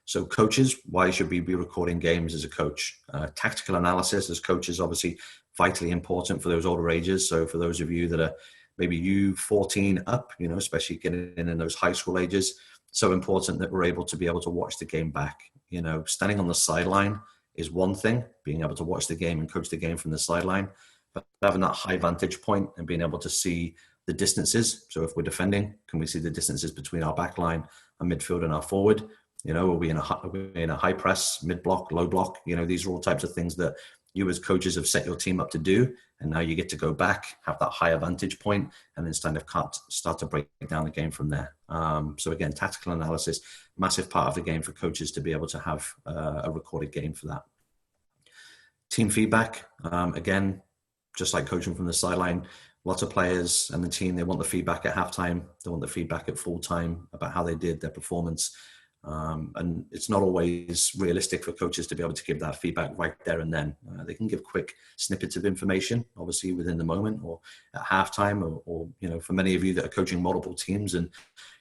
So coaches, why should we be recording games as a coach? Tactical analysis as coaches, obviously vitally important for those older ages. So for those of you that are maybe U14 up, you know, especially getting in those high school ages, so important that we're able to watch the game back. You know, standing on the sideline is one thing, being able to watch the game and coach the game from the sideline, but having that high vantage point and being able to see the distances. So if we're defending, can we see the distances between our back line, our midfield, and our forward? You know, are we in a high press, mid block, low block? You know, these are all types of things that you as coaches have set your team up to do. And now you get to go back, have that higher vantage point, and then start to break down the game from there. So again, tactical analysis, massive part of the game for coaches to be able to have a recorded game for that. Team feedback, again, just like coaching from the sideline, lots of players and the team, they want the feedback at halftime. They want the feedback at full time about how they did, their performance. And it's not always realistic for coaches to be able to give that feedback right there and then. They can give quick snippets of information, obviously within the moment or at halftime, or you know, for many of you that are coaching multiple teams and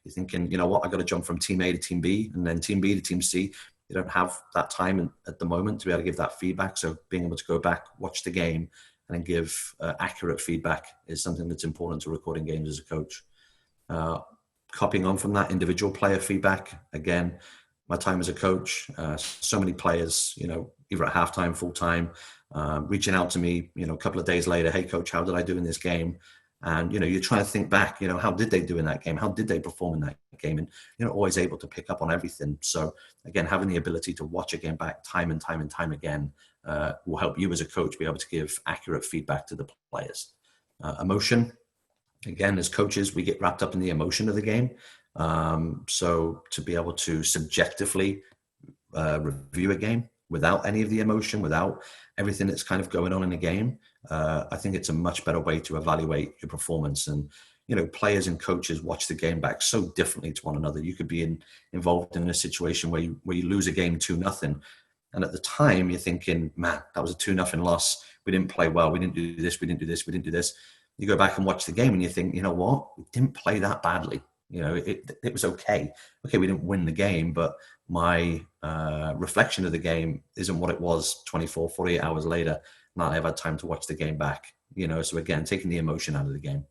you're thinking, you know what, I got to jump from team A to team B and then team B to team C. You don't have that time at the moment to be able to give that feedback. So being able to go back, watch the game, and then give accurate feedback is something that's important to recording games as a coach. Copying on from that individual player feedback. Again, my time as a coach, so many players, you know, either at halftime, full time, reaching out to me, you know, a couple of days later, hey coach, how did I do in this game? And, you know, you're trying to think back, you know, how did they do in that game? How did they perform in that game? And you're not always able to pick up on everything. So again, having the ability to watch a game back time and time and time again will help you as a coach be able to give accurate feedback to the players. Emotion, again, as coaches, we get wrapped up in the emotion of the game. So to be able to subjectively review a game without any of the emotion, without everything that's kind of going on in the game, I think it's a much better way to evaluate your performance. And, you know, players and coaches watch the game back so differently to one another. You could be involved in a situation where you lose a game 2-0. And at the time you're thinking, man, that was a 2-0 loss. We didn't play well. We didn't do this. We didn't do this. We didn't do this. You go back and watch the game and you think, you know what? We didn't play that badly. You know, it was okay. Okay, we didn't win the game, but my reflection of the game isn't what it was 24, 48 hours later. Now I've had time to watch the game back, you know. So again, taking the emotion out of the game.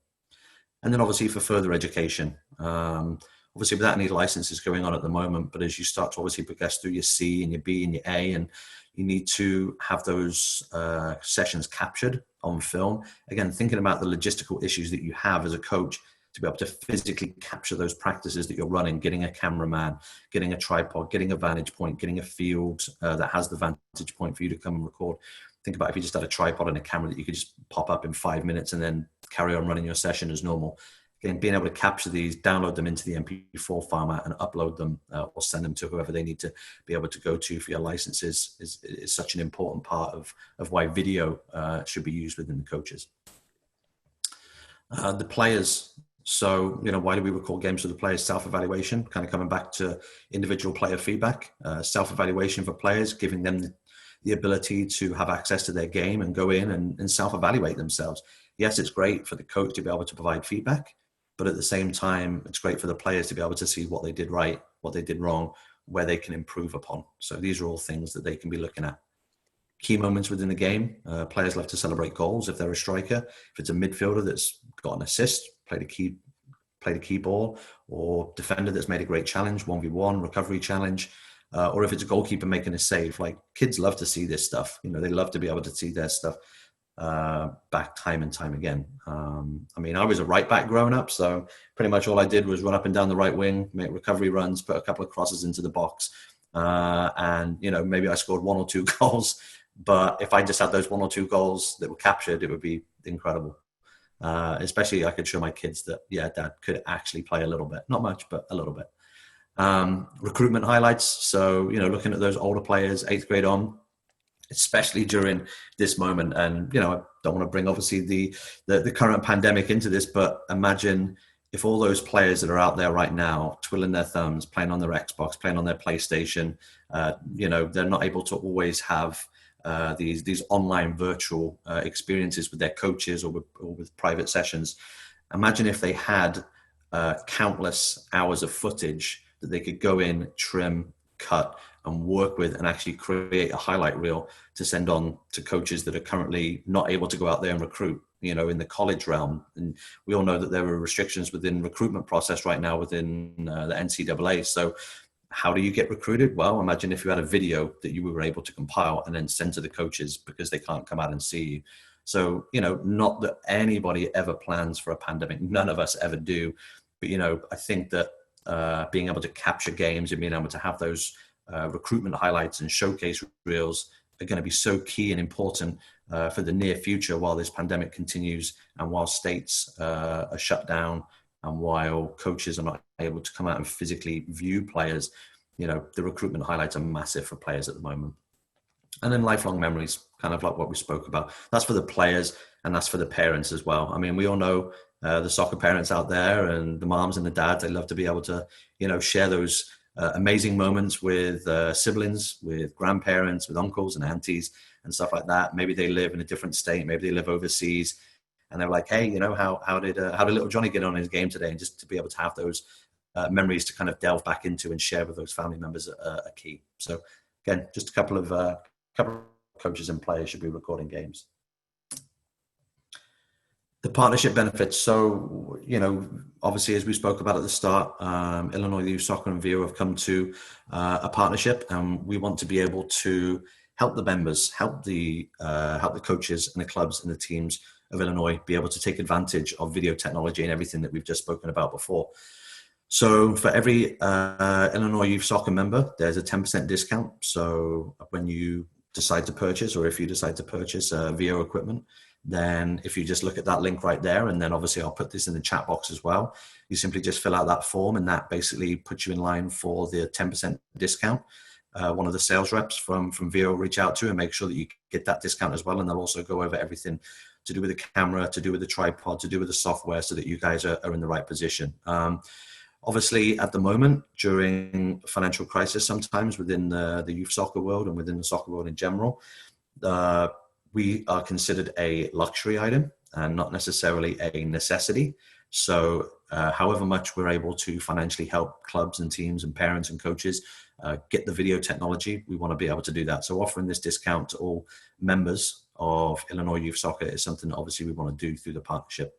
And then obviously for further education, obviously without any licenses going on at the moment, but as you start to obviously progress through your C and your B and your A, and you need to have those sessions captured on film. Again, thinking about the logistical issues that you have as a coach to be able to physically capture those practices that you're running, getting a cameraman, getting a tripod, getting a vantage point, getting a field that has the vantage point for you to come and record. Think about if you just had a tripod and a camera that you could just pop up in 5 minutes and then carry on running your session as normal. Again, being able to capture these, download them into the MP4 format and upload them or send them to whoever they need to be able to go to for your licenses is such an important part of why video should be used within the coaches. The players. So, you know, why do we record games for the players? Self-evaluation, kind of coming back to individual player feedback, self-evaluation for players, giving them the ability to have access to their game and go in and self-evaluate themselves. Yes, it's great for the coach to be able to provide feedback, but at the same time, it's great for the players to be able to see what they did right, what they did wrong, where they can improve upon. So these are all things that they can be looking at. Key moments within the game. Players love to celebrate goals if they're a striker. If it's a midfielder that's got an assist, played a key ball, or defender that's made a great challenge, 1v1, recovery challenge, or if it's a goalkeeper making a save. Like, kids love to see this stuff. You know, they love to be able to see their stuff back time and time again. I mean, I was a right back growing up, so pretty much all I did was run up and down the right wing, make recovery runs, put a couple of crosses into the box, and, you know, maybe I scored 1 or 2 goals. But if I just had those 1 or 2 goals that were captured, it would be incredible. Especially I could show my kids that, yeah, Dad could actually play a little bit. Not much, but a little bit. Recruitment highlights. So, you know, looking at those older players, 8th grade on, especially during this moment. And, you know, I don't want to bring obviously the current pandemic into this, but imagine if all those players that are out there right now, twiddling their thumbs, playing on their Xbox, playing on their PlayStation, you know, they're not able to always have these online virtual experiences with their coaches or with private sessions. Imagine if they had countless hours of footage that they could go in, trim, cut, and work with, and actually create a highlight reel to send on to coaches that are currently not able to go out there and recruit, you know, in the college realm. And we all know that there are restrictions within recruitment process right now within the NCAA. So how do you get recruited? Well, imagine if you had a video that you were able to compile and then send to the coaches because they can't come out and see you. So, you know, not that anybody ever plans for a pandemic. None of us ever do. But, you know, I think that being able to capture games and being able to have those recruitment highlights and showcase reels are going to be so key and important for the near future while this pandemic continues and while states are shut down. And while coaches are not able to come out and physically view players, you know, the recruitment highlights are massive for players at the moment. And then lifelong memories, kind of like what we spoke about. That's for the players and that's for the parents as well. I mean, we all know the soccer parents out there and the moms and the dads, they love to be able to, you know, share those amazing moments with siblings, with grandparents, with uncles and aunties and stuff like that. Maybe they live in a different state. Maybe they live overseas. And they're like, hey, you know, how did little Johnny get on in his game today? And just to be able to have those memories to kind of delve back into and share with those family members are key. So again, just a couple of coaches and players should be recording games. The partnership benefits. So, you know, obviously, as we spoke about at the start, Illinois Youth Soccer and VO have come to a partnership, and we want to be able to help the members, help the coaches and the clubs and the teams of Illinois be able to take advantage of video technology and everything that we've just spoken about before. So for every Illinois Youth Soccer member, there's a 10% discount. So when you decide to purchase, or if you decide to purchase VO equipment, then if you just look at that link right there, and then obviously I'll put this in the chat box as well, you simply just fill out that form, and that basically puts you in line for the 10% discount. One of the sales reps from VO will reach out to you and make sure that you get that discount as well, and they'll also go over everything to do with the camera, to do with the tripod, to do with the software, so that you guys are in the right position. Obviously, at the moment, during financial crisis, sometimes within the youth soccer world and within the soccer world in general, we are considered a luxury item and not necessarily a necessity. So however much we're able to financially help clubs and teams and parents and coaches get the video technology, we want to be able to do that. So offering this discount to all members of Illinois Youth Soccer is something that obviously we want to do through the partnership.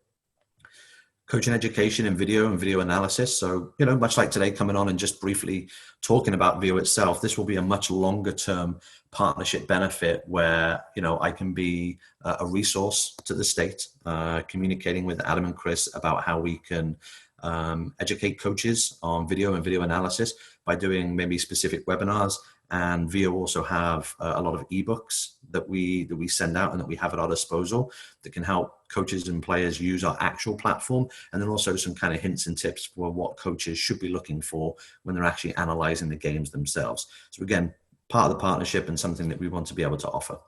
Coaching education and video analysis. So, you know, much like today, coming on and just briefly talking about VO itself, this will be a much longer term partnership benefit where, you know, I can be a resource to the state, communicating with Adam and Chris about how we can educate coaches on video and video analysis by doing maybe specific webinars. And VO also have a lot of ebooks that we send out and that we have at our disposal that can help coaches and players use our actual platform, and then also some kind of hints and tips for what coaches should be looking for when they're actually analyzing the games themselves. So again, part of the partnership and something that we want to be able to offer.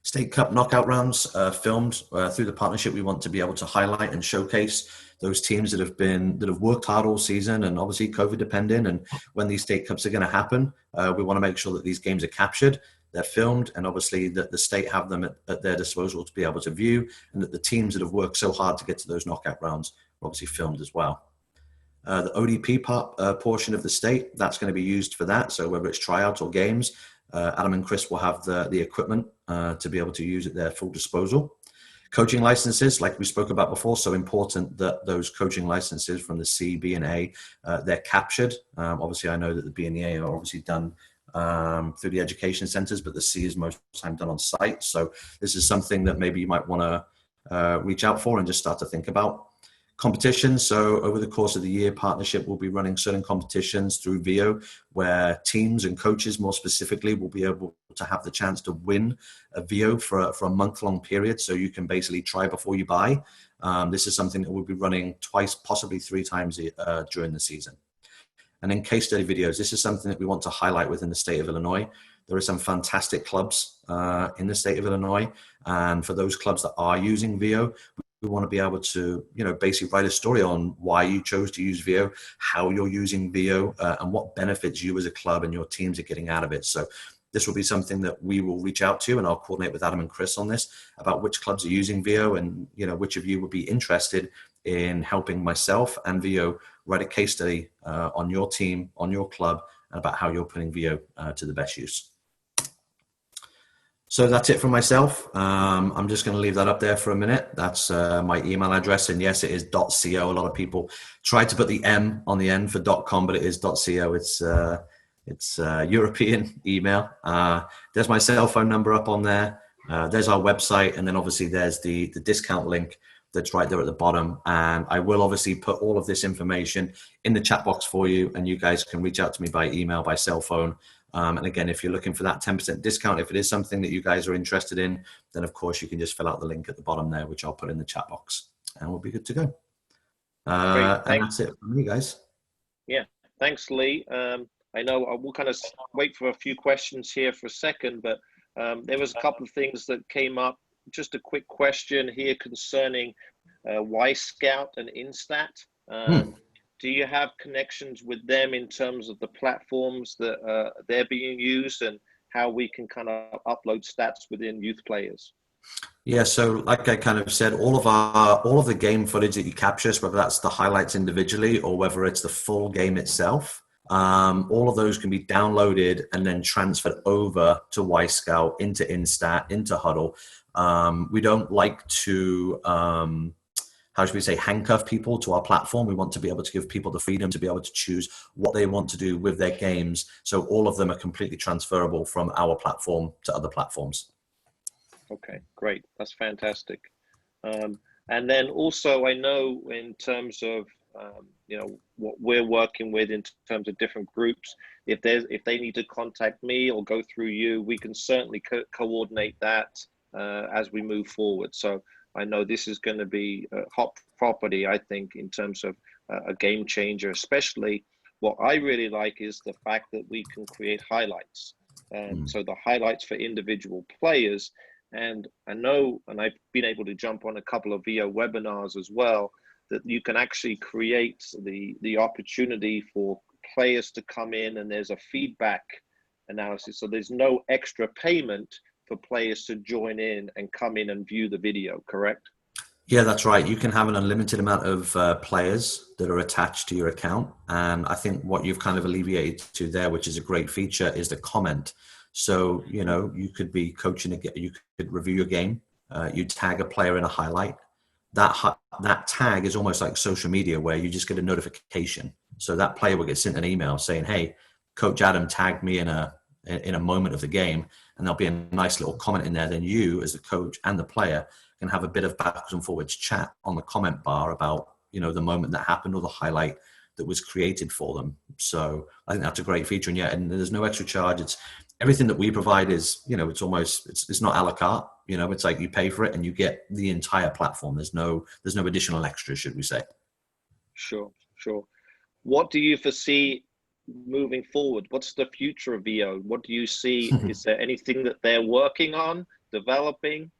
State Cup knockout rounds filmed through the partnership. We want to be able to highlight and showcase those teams that have worked hard all season, and obviously COVID dependent. And when these state cups are going to happen, we want to make sure that these games are captured, they're filmed, and obviously that the state have them at their disposal to be able to view, and that the teams that have worked so hard to get to those knockout rounds are obviously filmed as well. The ODP portion of the state, that's going to be used for that. So whether it's tryouts or games, Adam and Chris will have the equipment to be able to use at their full disposal. Coaching licenses, like we spoke about before, so important that those coaching licenses from the C, B, and A, they're captured. Obviously, I know that the B and the A are obviously done through the education centers, but the C is most of the time done on site. So this is something that maybe you might want to reach out for and just start to think about. Competitions. So over the course of the year, partnership will be running certain competitions through VO where teams and coaches more specifically will be able to have the chance to win a VO for a month-long period. So you can basically try before you buy. This is something that we'll be running twice, possibly 3 times during the season. And then case study videos. This is something that we want to highlight within the state of Illinois. There are some fantastic clubs in the state of Illinois. And for those clubs that are using VO, we want to be able to, you know, basically write a story on why you chose to use VO, how you're using VO, and what benefits you as a club and your teams are getting out of it. So this will be something that we will reach out to, and I'll coordinate with Adam and Chris on this about which clubs are using VO, and, you know, which of you would be interested in helping myself and VO write a case study on your team, on your club, and about how you're putting VO to the best use. So that's it from myself. I'm just going to leave that up there for a minute. That's my email address. And yes, it is .co. A lot of people try to put the M on the end for .com, but it is .co. It's European email. There's my cell phone number up on there. There's our website. And then obviously there's the discount link that's right there at the bottom. And I will obviously put all of this information in the chat box for you. And you guys can reach out to me by email, by cell phone. And again, if you're looking for that 10% discount, if it is something that you guys are interested in, then of course you can just fill out the link at the bottom there, which I'll put in the chat box, and we'll be good to go. And that's it from me, guys. Yeah, thanks, Lee. I know we'll kind of wait for a few questions here for a second, but there was a couple of things that came up. Just a quick question here concerning Y-Scout and Instat. Do you have connections with them in terms of the platforms that they're being used and how we can kind of upload stats within youth players? Yeah, so like I kind of said, all of the game footage that you capture, whether that's the highlights individually or whether it's the full game itself, all of those can be downloaded and then transferred over to Y-Scout, into Instat, into Huddle. We don't like to how should we say, handcuff people to our platform. We want to be able to give people the freedom to be able to choose what they want to do with their games. So all of them are completely transferable from our platform to other platforms. Okay, great. That's fantastic. And then also, I know in terms of you know, what we're working with in terms of different groups. If they need to contact me or go through you, we can certainly coordinate that as we move forward. So I know this is going to be a hot property, I think, in terms of a game changer. Especially what I really like is the fact that we can create highlights. So the highlights for individual players. And I know, and I've been able to jump on a couple of VO webinars as well, that you can actually create the opportunity for players to come in, and there's a feedback analysis. So there's no extra payment for players to join in and come in and view the video, correct? Yeah, that's right. You can have an unlimited amount of players that are attached to your account. And I think what you've kind of alleviated to there, which is a great feature, is the comment. So, you know, you could be coaching, you could review your game, you tag a player in a highlight. That tag is almost like social media, where you just get a notification. So that player will get sent an email saying, hey, Coach Adam tagged me in a moment of the game, and there'll be a nice little comment in there. Then you, as the coach and the player, can have a bit of backwards and forwards chat on the comment bar about, you know, the moment that happened or the highlight that was created for them. So I think that's a great feature. And yeah, and there's no extra charge. It's everything that we provide is, you know, it's not a la carte. You know, it's like you pay for it and you get the entire platform. There's no additional extras, should we say? Sure. What do you foresee moving forward? What's the future of VO? What do you see? Is there anything that they're working on, developing?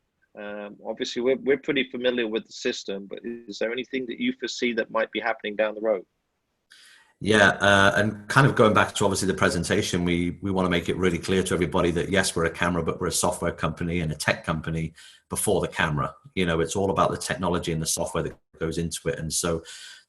Obviously, we're pretty familiar with the system, but is there anything that you foresee that might be happening down the road? Yeah, and kind of going back to obviously the presentation, we want to make it really clear to everybody that yes, we're a camera, but we're a software company and a tech company before the camera. You know, it's all about the technology and the software that goes into it. And so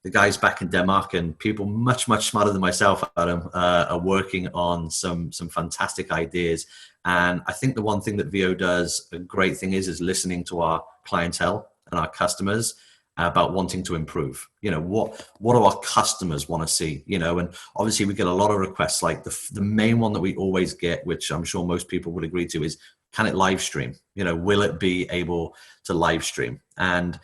the guys back in Denmark and people much smarter than myself, Adam, are working on some fantastic ideas. And I think the one thing that VO does a great thing is listening to our clientele and our customers about wanting to improve. You know, what do our customers want to see? You know, and obviously we get a lot of requests. Like the main one that we always get, which I'm sure most people would agree to, is, can it live stream? You know, will it be able to live stream? And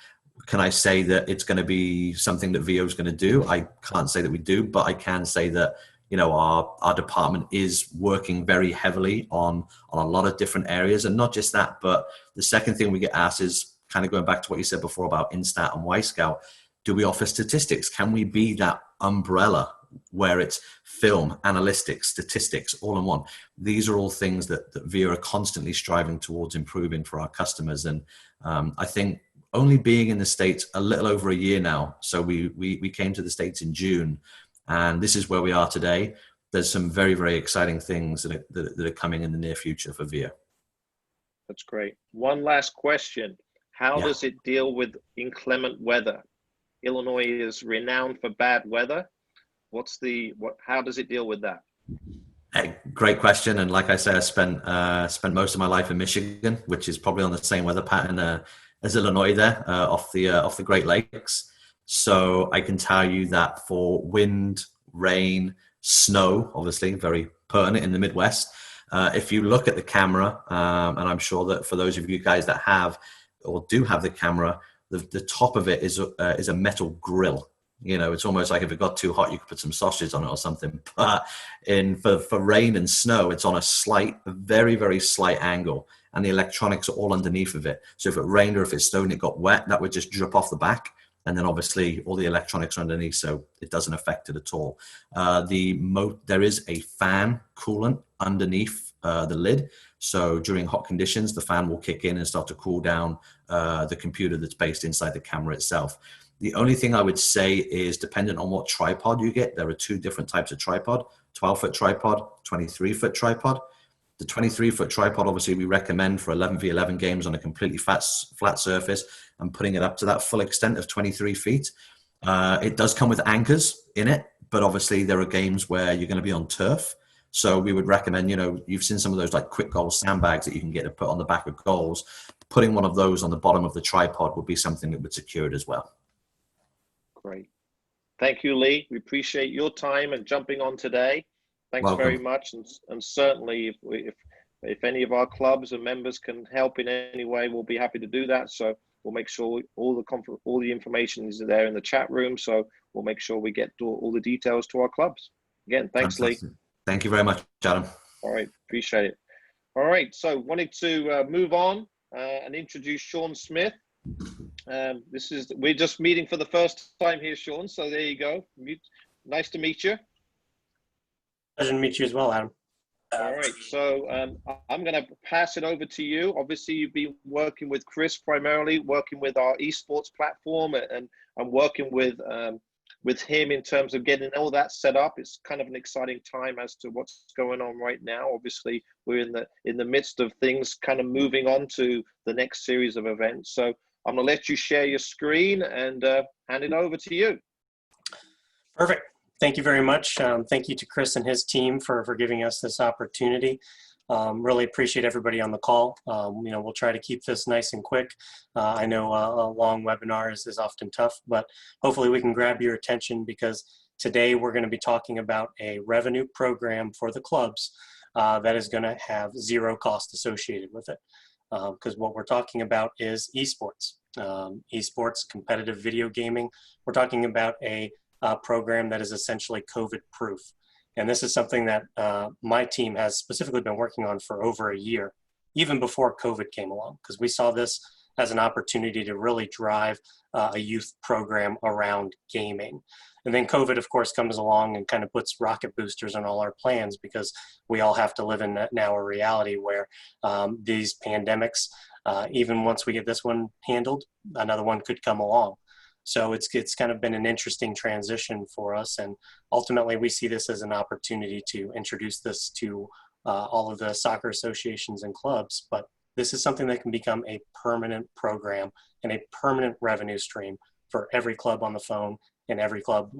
can I say that it's going to be something that VO is going to do? I can't say that we do, but I can say that, you know, our department is working very heavily on a lot of different areas. And not just that, but the second thing we get asked is, kind of going back to what you said before about Instat and Y-Scout, do we offer statistics? Can we be that umbrella where it's film, analytics, statistics, all in one? These are all things that VIA are constantly striving towards improving for our customers. And I think only being in the States a little over a year now, so we came to the States in June, and this is where we are today. There's some very, very exciting things that are coming in the near future for VIA. That's great. One last question. How does it deal with inclement weather? Illinois is renowned for bad weather. How does it deal with that? Hey, great question. And like I said, I spent most of my life in Michigan, which is probably on the same weather pattern as Illinois there, off the Great Lakes. So I can tell you that for wind, rain, snow, obviously very pertinent in the Midwest. If you look at the camera, and I'm sure that for those of you guys that have or do have the camera, the top of it is a metal grill. You know, it's almost like if it got too hot, you could put some sausages on it or something. But for rain and snow, it's on a very, very slight angle, and the electronics are all underneath of it. So if it rained or if it snowed and it got wet, that would just drip off the back. And then obviously all the electronics are underneath, so it doesn't affect it at all. There is a fan coolant underneath the lid. So during hot conditions, the fan will kick in and start to cool down the computer that's based inside the camera itself. The only thing I would say is, dependent on what tripod you get, there are two different types of tripod: 12-foot tripod, 23-foot tripod. The 23-foot tripod, obviously, we recommend for 11v11 games on a completely flat surface and putting it up to that full extent of 23 feet. It does come with anchors in it, but obviously there are games where you're going to be on turf. So we would recommend, you know, you've seen some of those like quick goal sandbags that you can get to put on the back of goals. Putting one of those on the bottom of the tripod would be something that would secure it as well. Great. Thank you, Lee. We appreciate your time and jumping on today. Thanks Welcome. very much. And certainly if any of our clubs and members can help in any way, we'll be happy to do that. So we'll make sure all the information is there in the chat room. So we'll make sure we get all the details to our clubs. Again, thanks, Fantastic. Lee. Thank you very much, Adam. All right, appreciate it. All right, so wanted to move on and introduce Shawn Smith. We're just meeting for the first time here, Shawn. So there you go. Nice to meet you. Pleasure to meet you as well, Adam. All right, so I'm going to pass it over to you. Obviously, you've been working with Chris primarily, working with our esports platform, and I'm working with him in terms of getting all that set up. It's kind of an exciting time as to what's going on right now. Obviously, we're in the midst of things kind of moving on to the next series of events. So I'm going to let you share your screen and hand it over to you. Perfect. Thank you very much. Thank you to Chris and his team for giving us this opportunity. Really appreciate everybody on the call. We'll try to keep this nice and quick. I know a long webinar is often tough, but hopefully we can grab your attention, because today we're going to be talking about a revenue program for the clubs that is going to have zero cost associated with it. Because what we're talking about is esports. Esports, competitive video gaming. We're talking about a program that is essentially COVID-proof. And this is something that my team has specifically been working on for over a year, even before COVID came along, because we saw this as an opportunity to really drive a youth program around gaming. And then COVID, of course, comes along and kind of puts rocket boosters on all our plans, because we all have to live in now a reality where these pandemics, even once we get this one handled, another one could come along. So it's kind of been an interesting transition for us, and ultimately we see this as an opportunity to introduce this to all of the soccer associations and clubs. But this is something that can become a permanent program and a permanent revenue stream for every club on the phone and every club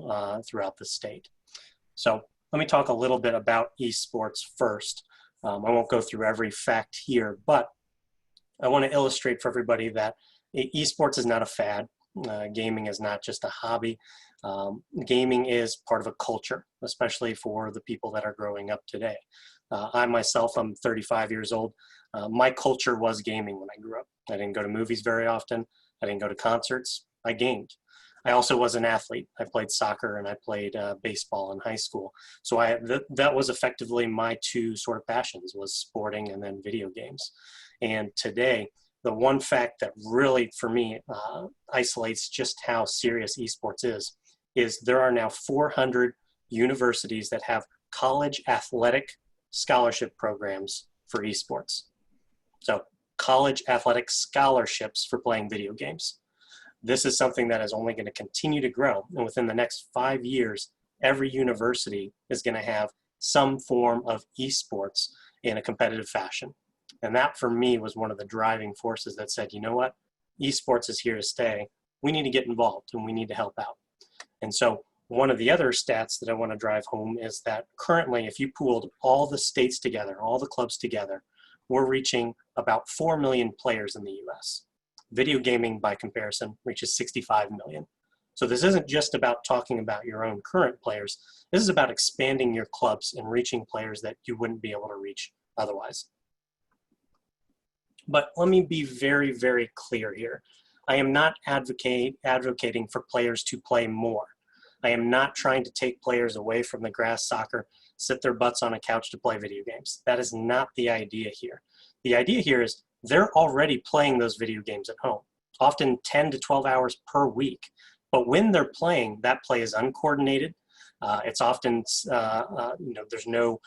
throughout the state. So let me talk a little bit about esports first. I won't go through every fact here, but I want to illustrate for everybody that esports is not a fad. Gaming is not just a hobby. Gaming is part of a culture, especially for the people that are growing up today. I myself, I'm 35 years old. My culture was gaming when I grew up. I didn't go to movies very often. I didn't go to concerts. I gamed. I also was an athlete. I played soccer and I played baseball in high school. So that was effectively my two sort of passions, was sporting and then video games. And today, the one fact that really, for me, isolates just how serious esports is there are now 400 universities that have college athletic scholarship programs for esports. So college athletic scholarships for playing video games. This is something that is only going to continue to grow. And within the next 5 years, every university is going to have some form of esports in a competitive fashion. And that, for me, was one of the driving forces that said, you know what, esports is here to stay. We need to get involved and we need to help out. And so one of the other stats that I want to drive home is that currently, if you pooled all the states together, all the clubs together, we're reaching about 4 million players in the US. Video gaming, by comparison, reaches 65 million. So this isn't just about talking about your own current players. This is about expanding your clubs and reaching players that you wouldn't be able to reach otherwise. But let me be very, very clear here. I am not advocating for players to play more. I am not trying to take players away from the grass soccer, sit their butts on a couch to play video games. That is not the idea here. The idea here is they're already playing those video games at home, often 10 to 12 hours per week. But when they're playing, that play is uncoordinated. It's often, there's no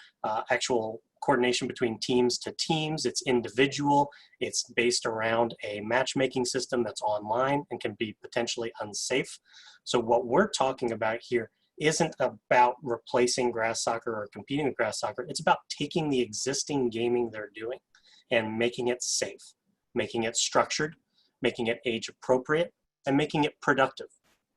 actual coordination between teams to teams. It's individual. It's based around a matchmaking system that's online and can be potentially unsafe. So what we're talking about here isn't about replacing grass soccer or competing with grass soccer. It's about taking the existing gaming they're doing and making it safe, making it structured, making it age appropriate, and making it productive.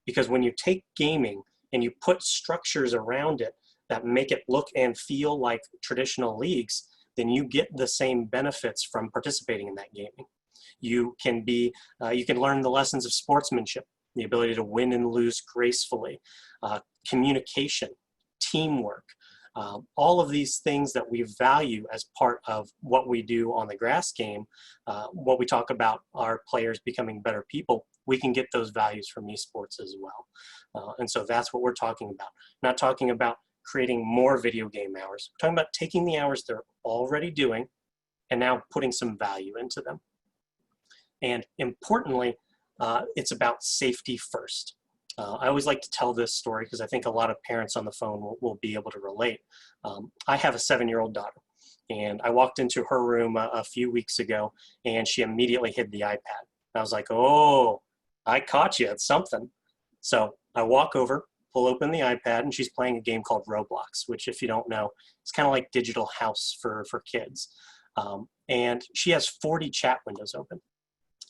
Because when you take gaming and you put structures around it that make it look and feel like traditional leagues, then you get the same benefits from participating in that gaming. You can learn the lessons of sportsmanship, the ability to win and lose gracefully, communication, teamwork, All of these things that we value as part of what we do on the grass game, what we talk about our players becoming better people, we can get those values from esports as well. And so that's what we're talking about. Not talking about creating more video game hours. We're talking about taking the hours they're already doing and now putting some value into them. And importantly, it's about safety first. I always like to tell this story because I think a lot of parents on the phone will be able to relate. I have a 7-year-old daughter, and I walked into her room a few weeks ago, and she immediately hid the iPad. I was like, oh, I caught you at something. So I walk over, pull open the iPad, and she's playing a game called Roblox, which, if you don't know, it's kind of like Digital House for kids. And she has 40 chat windows open.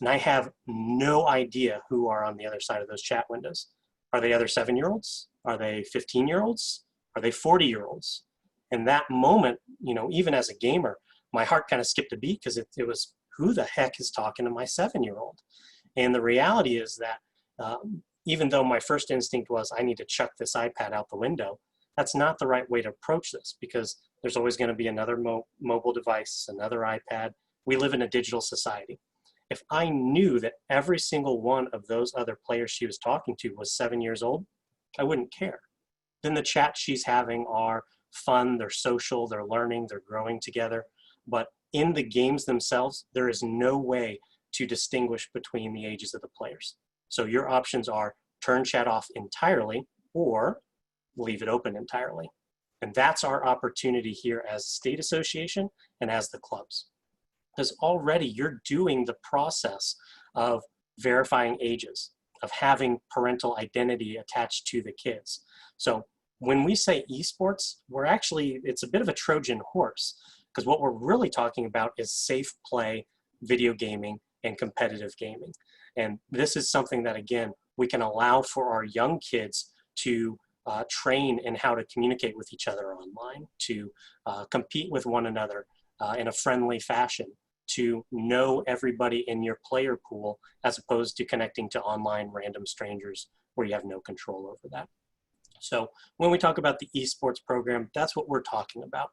And I have no idea who are on the other side of those chat windows. Are they other 7-year-olds? Are they 15-year-olds? Are they 40-year-olds? In that moment, you know, even as a gamer, my heart kind of skipped a beat because it was, who the heck is talking to my 7-year-old? And the reality is that even though my first instinct was, I need to chuck this iPad out the window, that's not the right way to approach this, because there's always going to be another mobile device, another iPad. We live in a digital society. If I knew that every single one of those other players she was talking to was 7 years old, I wouldn't care. Then the chats she's having are fun, they're social, they're learning, they're growing together. But in the games themselves, there is no way to distinguish between the ages of the players. So your options are turn chat off entirely or leave it open entirely. And that's our opportunity here as a state association and as the clubs. Because already you're doing the process of verifying ages, of having parental identity attached to the kids. So when we say esports, it's a bit of a Trojan horse, because what we're really talking about is safe play, video gaming, and competitive gaming. And this is something that, again, we can allow for our young kids to train in how to communicate with each other online, to compete with one another in a friendly fashion, to know everybody in your player pool, as opposed to connecting to online random strangers where you have no control over that. So when we talk about the esports program, that's what we're talking about,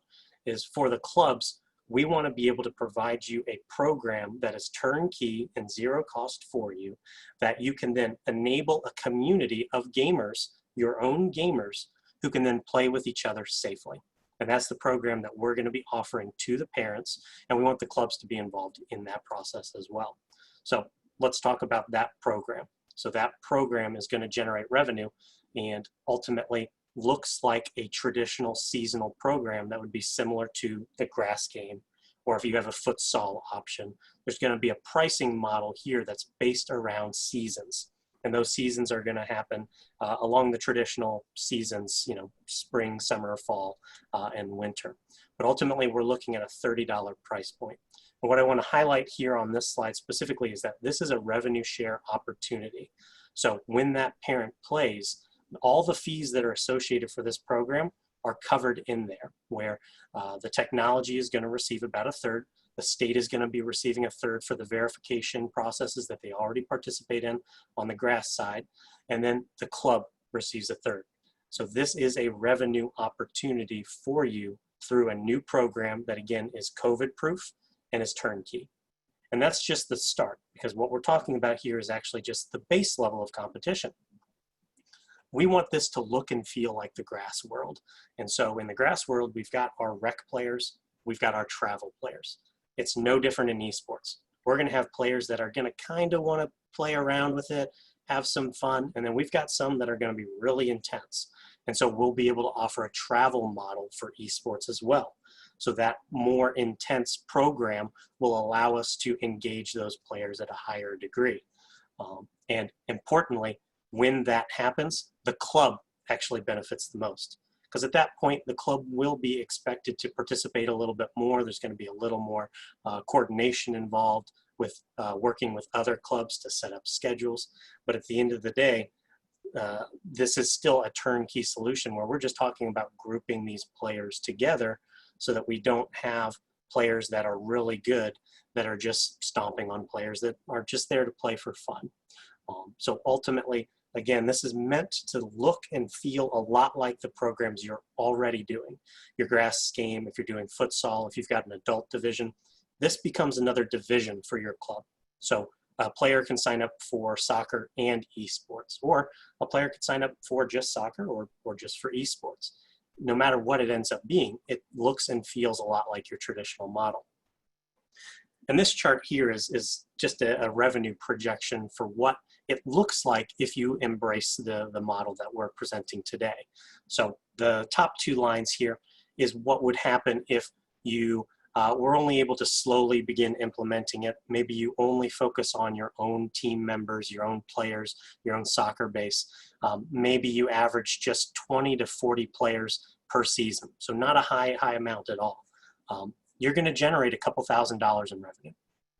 is for the clubs, we want to be able to provide you a program that is turnkey and zero cost for you, that you can then enable a community of gamers, your own gamers, who can then play with each other safely. And that's the program that we're going to be offering to the parents, and we want the clubs to be involved in that process as well. So let's talk about that program. So that program is going to generate revenue and ultimately looks like a traditional seasonal program that would be similar to the grass game, or if you have a futsal option, there's going to be a pricing model here that's based around seasons. And those seasons are going to happen along the traditional seasons, you know, spring, summer, fall, and winter. But ultimately, we're looking at a $30 price point. And what I want to highlight here on this slide specifically is that this is a revenue share opportunity. So when that parent plays, all the fees that are associated for this program are covered in there, where the technology is going to receive about a third. The state is going to be receiving a third for the verification processes that they already participate in on the grass side. And then the club receives a third. So this is a revenue opportunity for you through a new program that, again, is COVID-proof and is turnkey. And that's just the start, because what we're talking about here is actually just the base level of competition. We want this to look and feel like the grass world. And so in the grass world, we've got our rec players, we've got our travel players. It's no different in esports. We're going to have players that are going to kind of want to play around with it, have some fun, and then we've got some that are going to be really intense. And so we'll be able to offer a travel model for esports as well. So that more intense program will allow us to engage those players at a higher degree. And importantly, when that happens, the club actually benefits the most. Because at that point, the club will be expected to participate a little bit more. There's going to be a little more coordination involved with working with other clubs to set up schedules. But at the end of the day, this is still a turnkey solution where we're just talking about grouping these players together so that we don't have players that are really good that are just stomping on players that are just there to play for fun. So ultimately, Again, this is meant to look and feel a lot like the programs you're already doing. Your grass game, if you're doing futsal, if you've got an adult division, this becomes another division for your club. So a player can sign up for soccer and esports, or a player could sign up for just soccer or just for esports. No matter what it ends up being, it looks and feels a lot like your traditional model. And this chart here is just a revenue projection for what it looks like if you embrace the model that we're presenting today. So the top two lines here is what would happen if you were only able to slowly begin implementing it. Maybe you only focus on your own team members, your own players, your own soccer base. Maybe you average just 20 to 40 players per season. So not a high amount at all. You're going to generate a couple $1,000s in revenue.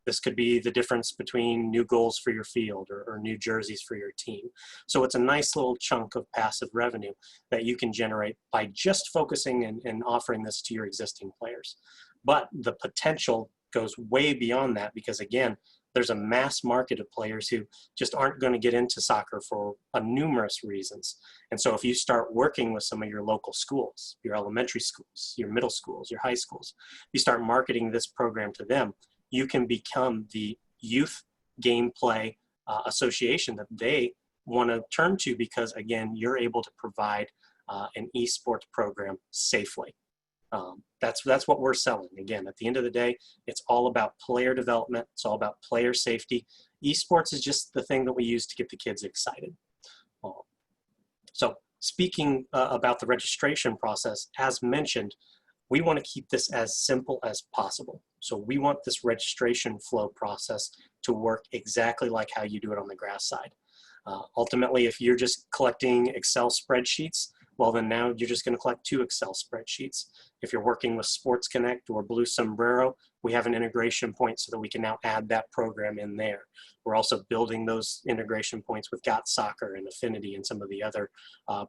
This could be the difference between new goals for your field or new jerseys for your team. So it's a nice little chunk of passive revenue that you can generate by just focusing and offering this to your existing players. But the potential goes way beyond that because, again, there's a mass market of players who just aren't going to get into soccer for numerous reasons. And so if you start working with some of your local schools, your elementary schools, your middle schools, your high schools, you start marketing this program to them, you can become the youth gameplay association that they want to turn to because, again, you're able to provide an esports program safely. That's what we're selling. Again, at the end of the day, it's all about player development. It's all about player safety. Esports is just the thing that we use to get the kids excited. So speaking about the registration process, as mentioned, we want to keep this as simple as possible. So we want this registration flow process to work exactly like how you do it on the grass side. Ultimately, if you're just collecting Excel spreadsheets, well, then now you're just going to collect 2 Excel spreadsheets. If you're working with Sports Connect or Blue Sombrero, we have an integration point so that we can now add that program in there. We're also building those integration points with Got Soccer and Affinity and some of the other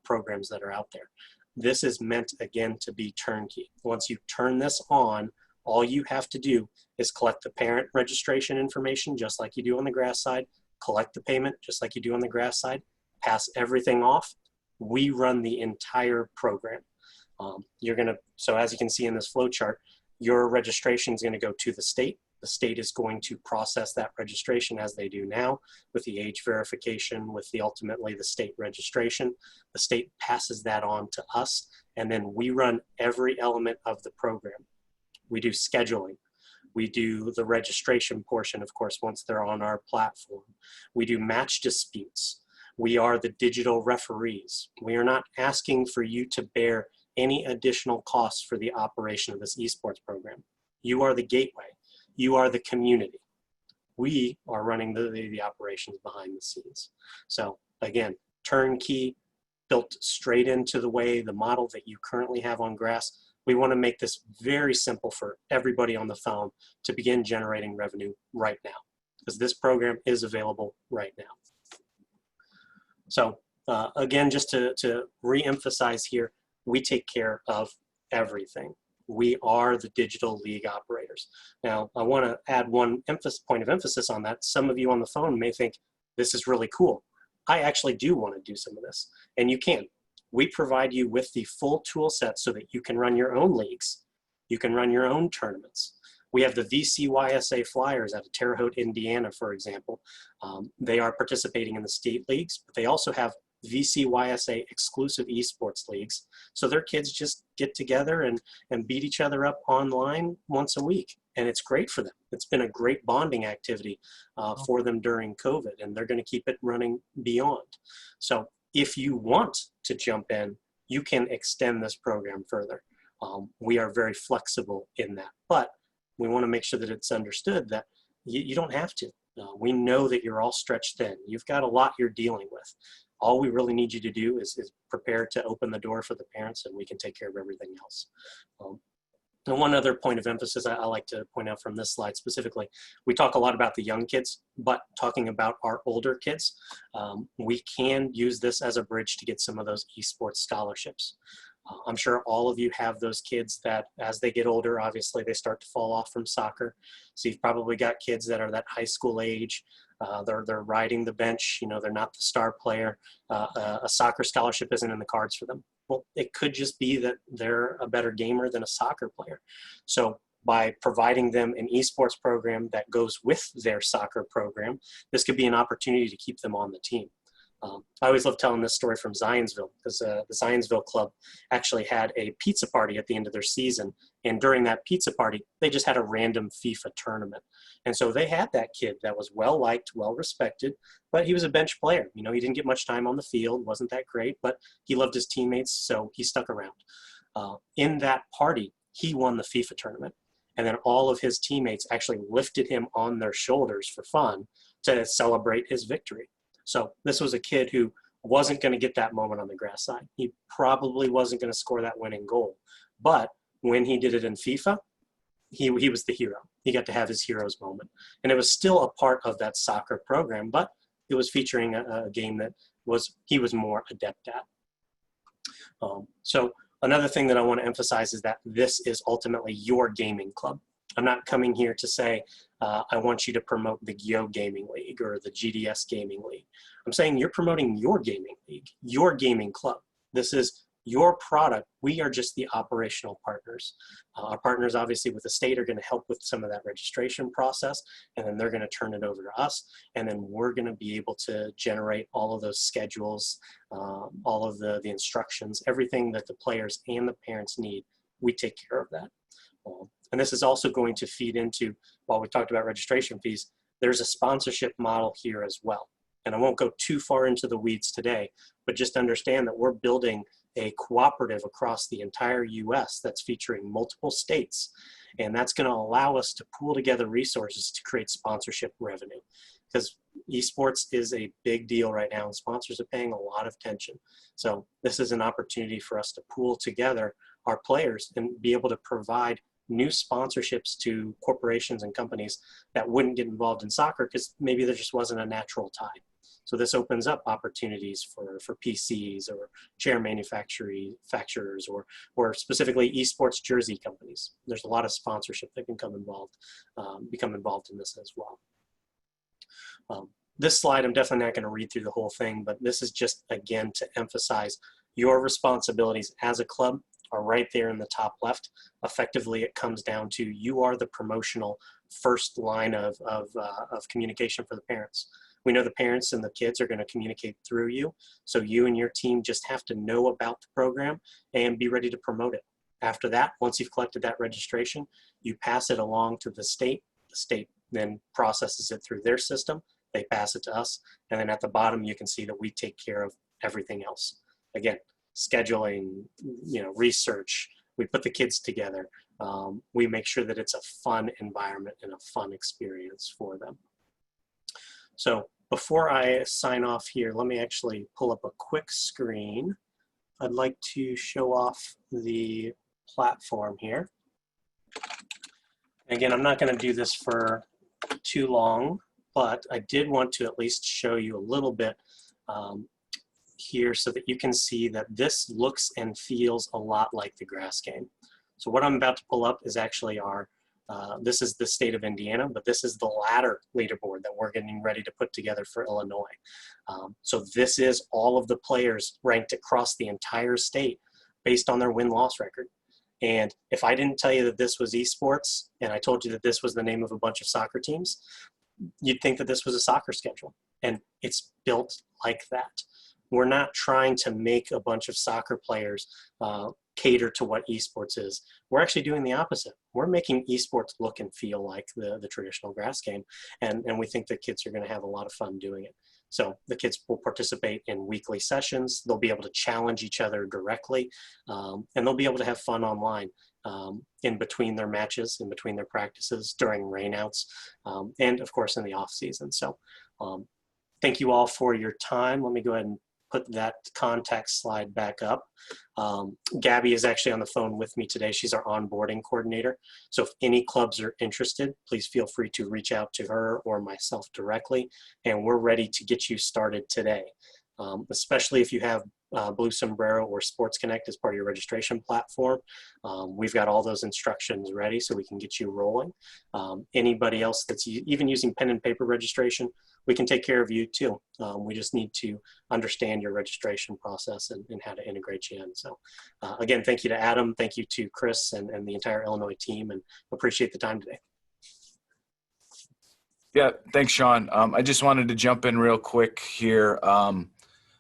programs that are out there. This is meant, again, to be turnkey. Once you turn this on, all you have to do is collect the parent registration information just like you do on the grass side, collect the payment just like you do on the grass side, pass everything off. We run the entire program. So as you can see in this flow chart, your registration is going to go to the state. The state is going to process that registration as they do now with the age verification, with ultimately the state registration. The state passes that on to us, and then we run every element of the program. We do scheduling. We do the registration portion, of course, once they're on our platform. We do match disputes. We are the digital referees. We are not asking for you to bear any additional costs for the operation of this esports program. You are the gateway. You are the community. We are running the operations behind the scenes. So again, turnkey, built straight into the model that you currently have on grass. We want to make this very simple for everybody on the phone to begin generating revenue right now, because this program is available right now. So again, just to re-emphasize here, we take care of everything. We are the digital league operators. Now, I want to add one point of emphasis on that. Some of you on the phone may think, this is really cool. I actually do want to do some of this, and you can. We provide you with the full tool set so that you can run your own leagues. You can run your own tournaments. We have the VCYSA Flyers out of Terre Haute, Indiana, for example. They are participating in the state leagues, but they also have VCYSA exclusive esports leagues. So their kids just get together and beat each other up online once a week. And it's great for them. It's been a great bonding activity for them during COVID, and they're going to keep it running beyond. So if you want to jump in, you can extend this program further. We are very flexible in that, but we want to make sure that it's understood that you don't have to. We know that you're all stretched thin. You've got a lot you're dealing with. All we really need you to do is prepare to open the door for the parents, and we can take care of everything else. And one other point of emphasis I like to point out from this slide specifically, we talk a lot about the young kids, but talking about our older kids, we can use this as a bridge to get some of those esports scholarships. I'm sure all of you have those kids that as they get older, obviously they start to fall off from soccer. So you've probably got kids that are that high school age. They're riding the bench. You know, they're not the star player. A soccer scholarship isn't in the cards for them. Well, it could just be that they're a better gamer than a soccer player. So by providing them an esports program that goes with their soccer program, this could be an opportunity to keep them on the team. I always love telling this story from Zionsville, because the Zionsville club actually had a pizza party at the end of their season. And during that pizza party, they just had a random FIFA tournament. And so they had that kid that was well-liked, well-respected, but he was a bench player. You know, he didn't get much time on the field, wasn't that great, but he loved his teammates, so he stuck around. In that party, he won the FIFA tournament. And then all of his teammates actually lifted him on their shoulders for fun to celebrate his victory. So this was a kid who wasn't going to get that moment on the grass side. He probably wasn't going to score that winning goal. But when he did it in FIFA, he was the hero. He got to have his hero's moment. And it was still a part of that soccer program, but it was featuring a game that he was more adept at. So another thing that I want to emphasize is that this is ultimately your gaming club. I'm not coming here to say, I want you to promote the Gyo Gaming League or the GDS Gaming League. I'm saying you're promoting your gaming league, your gaming club. This is your product. We are just the operational partners. Our partners, obviously, with the state are going to help with some of that registration process, and then they're going to turn it over to us, and then we're going to be able to generate all of those schedules, all of the instructions, everything that the players and the parents need. We take care of that. And this is also going to feed into, while we talked about registration fees, there's a sponsorship model here as well. And I won't go too far into the weeds today, but just understand that we're building a cooperative across the entire US that's featuring multiple states. And that's going to allow us to pool together resources to create sponsorship revenue. Because esports is a big deal right now, and sponsors are paying a lot of attention. So this is an opportunity for us to pool together our players and be able to provide new sponsorships to corporations and companies that wouldn't get involved in soccer because maybe there just wasn't a natural tie. So this opens up opportunities for PCs or chair manufacturers or specifically esports jersey companies. There's a lot of sponsorship that can become involved in this as well. This slide, I'm definitely not going to read through the whole thing, but this is just, again, to emphasize your responsibilities as a club are right there in the top left. Effectively, it comes down to you are the promotional first line of communication for the parents. We know the parents and the kids are going to communicate through you, so you and your team just have to know about the program and be ready to promote it. After that, once you've collected that registration, you pass it along to the state. The state then processes it through their system. They pass it to us, and then at the bottom you can see that we take care of everything else. Again, scheduling, research, we put the kids together. We make sure that it's a fun environment and a fun experience for them. So before I sign off here, let me actually pull up a quick screen. I'd like to show off the platform here. Again, I'm not going to do this for too long, but I did want to at least show you a little bit here so that you can see that this looks and feels a lot like the grass game. So what I'm about to pull up is actually this is the state of Indiana, but this is the ladder leaderboard that we're getting ready to put together for Illinois. So this is all of the players ranked across the entire state based on their win-loss record. And if I didn't tell you that this was esports and I told you that this was the name of a bunch of soccer teams, you'd think that this was a soccer schedule. And it's built like that. We're not trying to make a bunch of soccer players cater to what esports is. We're actually doing the opposite. We're making esports look and feel like the traditional grass game. And we think that kids are going to have a lot of fun doing it. So the kids will participate in weekly sessions. They'll be able to challenge each other directly. And they'll be able to have fun online in between their matches, in between their practices, during rainouts, and of course in the off season. So thank you all for your time. Let me go ahead and put that contact slide back up. Gabby is actually on the phone with me today. She's our onboarding coordinator. So if any clubs are interested, please feel free to reach out to her or myself directly, and we're ready to get you started today. Especially if you have Blue Sombrero or Sports Connect as part of your registration platform. We've got all those instructions ready so we can get you rolling. Anybody else that's even using pen and paper registration, we can take care of you too. We just need to understand your registration process and how to integrate you in. So again, thank you to Adam, thank you to Chris and the entire Illinois team, and appreciate the time today. Yeah, thanks, Shawn. I just wanted to jump in real quick here.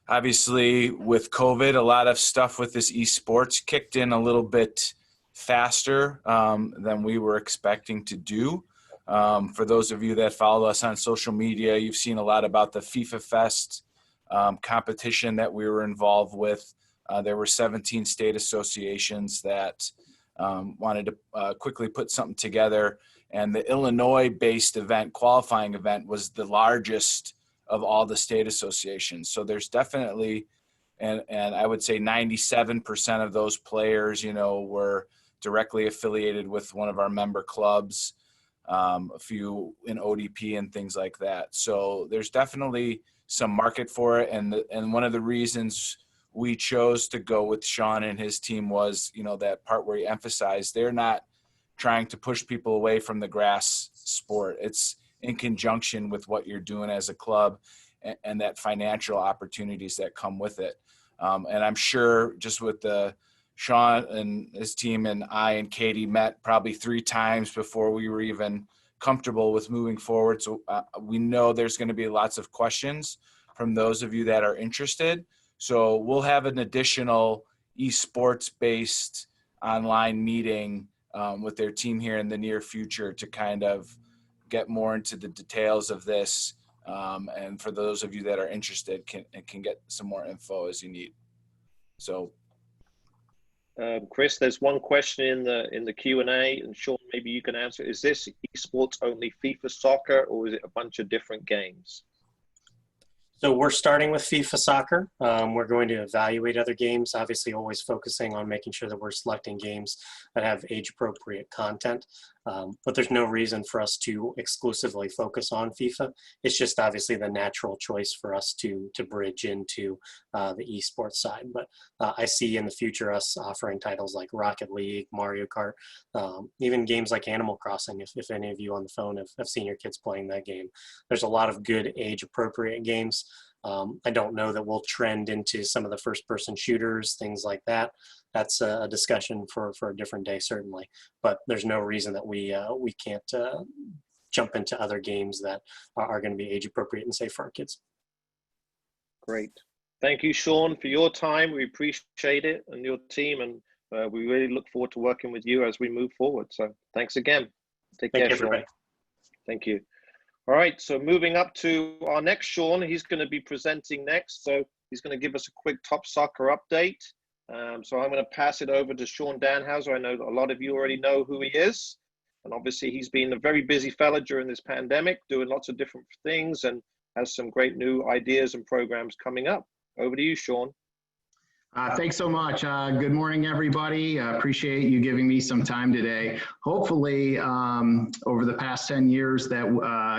Obviously, with COVID, a lot of stuff with this esports kicked in a little bit faster than we were expecting to do. For those of you that follow us on social media, you've seen a lot about the FIFA Fest competition that we were involved with. There were 17 state associations that wanted to quickly put something together. And the Illinois-based event, qualifying event, was the largest of all the state associations. So there's definitely, and I would say 97% of those players, you know, were directly affiliated with one of our member clubs, a few in ODP and things like that. So there's definitely some market for it. And one of the reasons we chose to go with Shawn and his team was, you know, that part where he emphasized they're not trying to push people away from the grass sport. It's in conjunction with what you're doing as a club and that financial opportunities that come with it. And I'm sure just with Shawn and his team and I and Katie met probably 3 times before we were even comfortable with moving forward. So we know there's going to be lots of questions from those of you that are interested. So we'll have an additional esports based online meeting with their team here in the near future to kind of get more into the details of this. And for those of you that are interested can get some more info as you need. So, Chris, there's one question in the Q&A, and Shawn, maybe you can answer. Is this esports only FIFA soccer, or is it a bunch of different games? So we're starting with FIFA Soccer. We're going to evaluate other games, obviously always focusing on making sure that we're selecting games that have age-appropriate content. But there's no reason for us to exclusively focus on FIFA. It's just obviously the natural choice for us to bridge into the esports side. But I see in the future us offering titles like Rocket League, Mario Kart, even games like Animal Crossing, if any of you on the phone have seen your kids playing that game. There's a lot of good age-appropriate games. I don't know that we'll trend into some of the first-person shooters, things like that. That's a discussion for a different day, certainly. But there's no reason that we can't jump into other games that are going to be age-appropriate and safe for our kids. Great. Thank you, Shawn, for your time. We appreciate it and your team, and we really look forward to working with you as we move forward. So thanks again. Take care, Shawn. Thank you. All right, so moving up to our next Shawn, he's going to be presenting next. So he's going to give us a quick top soccer update. So I'm going to pass it over to Shawn Danhouser. I know that a lot of you already know who he is. And obviously he's been a very busy fella during this pandemic, doing lots of different things and has some great new ideas and programs coming up. Over to you, Shawn. Thanks so much. Good morning, everybody. Appreciate you giving me some time today. Hopefully, over the past 10 years that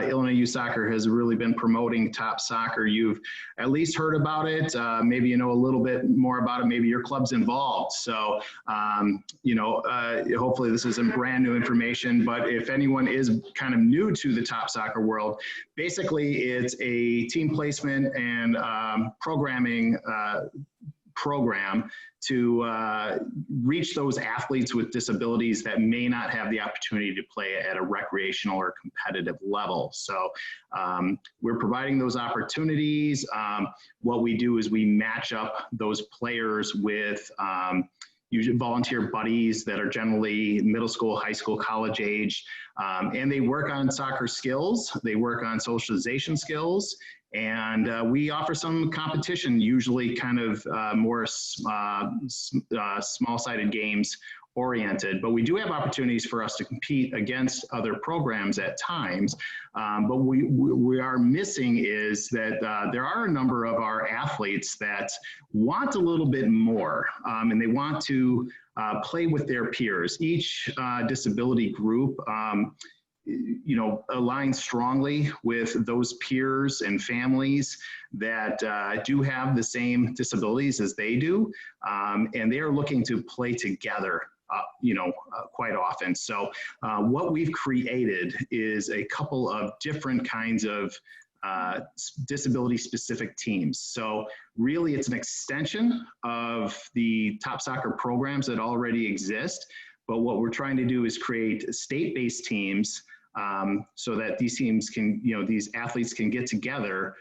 Illinois Youth Soccer has really been promoting top soccer, you've at least heard about it. Maybe you know a little bit more about it. Maybe your club's involved. So, hopefully this isn't brand new information, but if anyone is kind of new to the top soccer world, basically it's a team placement and programming program to reach those athletes with disabilities that may not have the opportunity to play at a recreational or competitive level. So we're providing those opportunities. What we do is we match up those players with usually volunteer buddies that are generally middle school, high school, college age, and they work on soccer skills, they work on socialization skills, and we offer some competition, usually kind of more small-sided games oriented, but we do have opportunities for us to compete against other programs at times. But we are missing is that there are a number of our athletes that want a little bit more, and they want to play with their peers. Each disability group align strongly with those peers and families that do have the same disabilities as they do, and they are looking to play together quite often. So what we've created is a couple of different kinds of disability specific teams. So really it's an extension of the top soccer programs that already exist. But what we're trying to do is create state-based teams so that these teams can, these athletes can get together,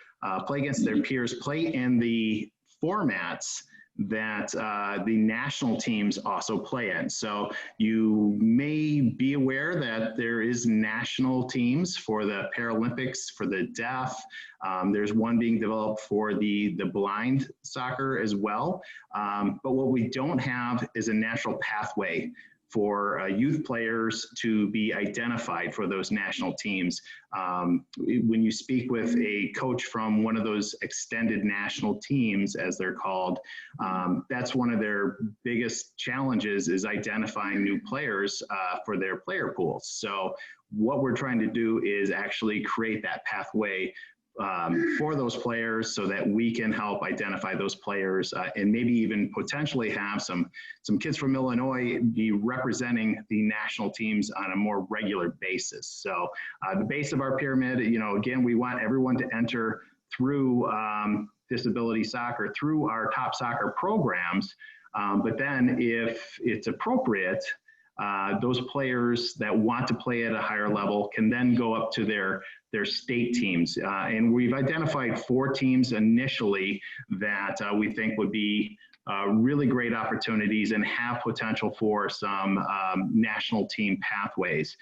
play against their peers, play in the formats that the national teams also play in. So you may be aware that there is national teams for the Paralympics, for the deaf. There's one being developed for the blind soccer as well. But what we don't have is a natural pathway for youth players to be identified for those national teams. When you speak with a coach from one of those extended national teams, as they're called, that's one of their biggest challenges, is identifying new players for their player pools. So what we're trying to do is actually create that pathway for those players so that we can help identify those players and maybe even potentially have some kids from Illinois be representing the national teams on a more regular basis. So the base of our pyramid, again, we want everyone to enter through disability soccer, through our top soccer programs. But then if it's appropriate, those players that want to play at a higher level can then go up to their state teams. And we've identified 4 teams initially that we think would be really great opportunities and have potential for some national team pathways.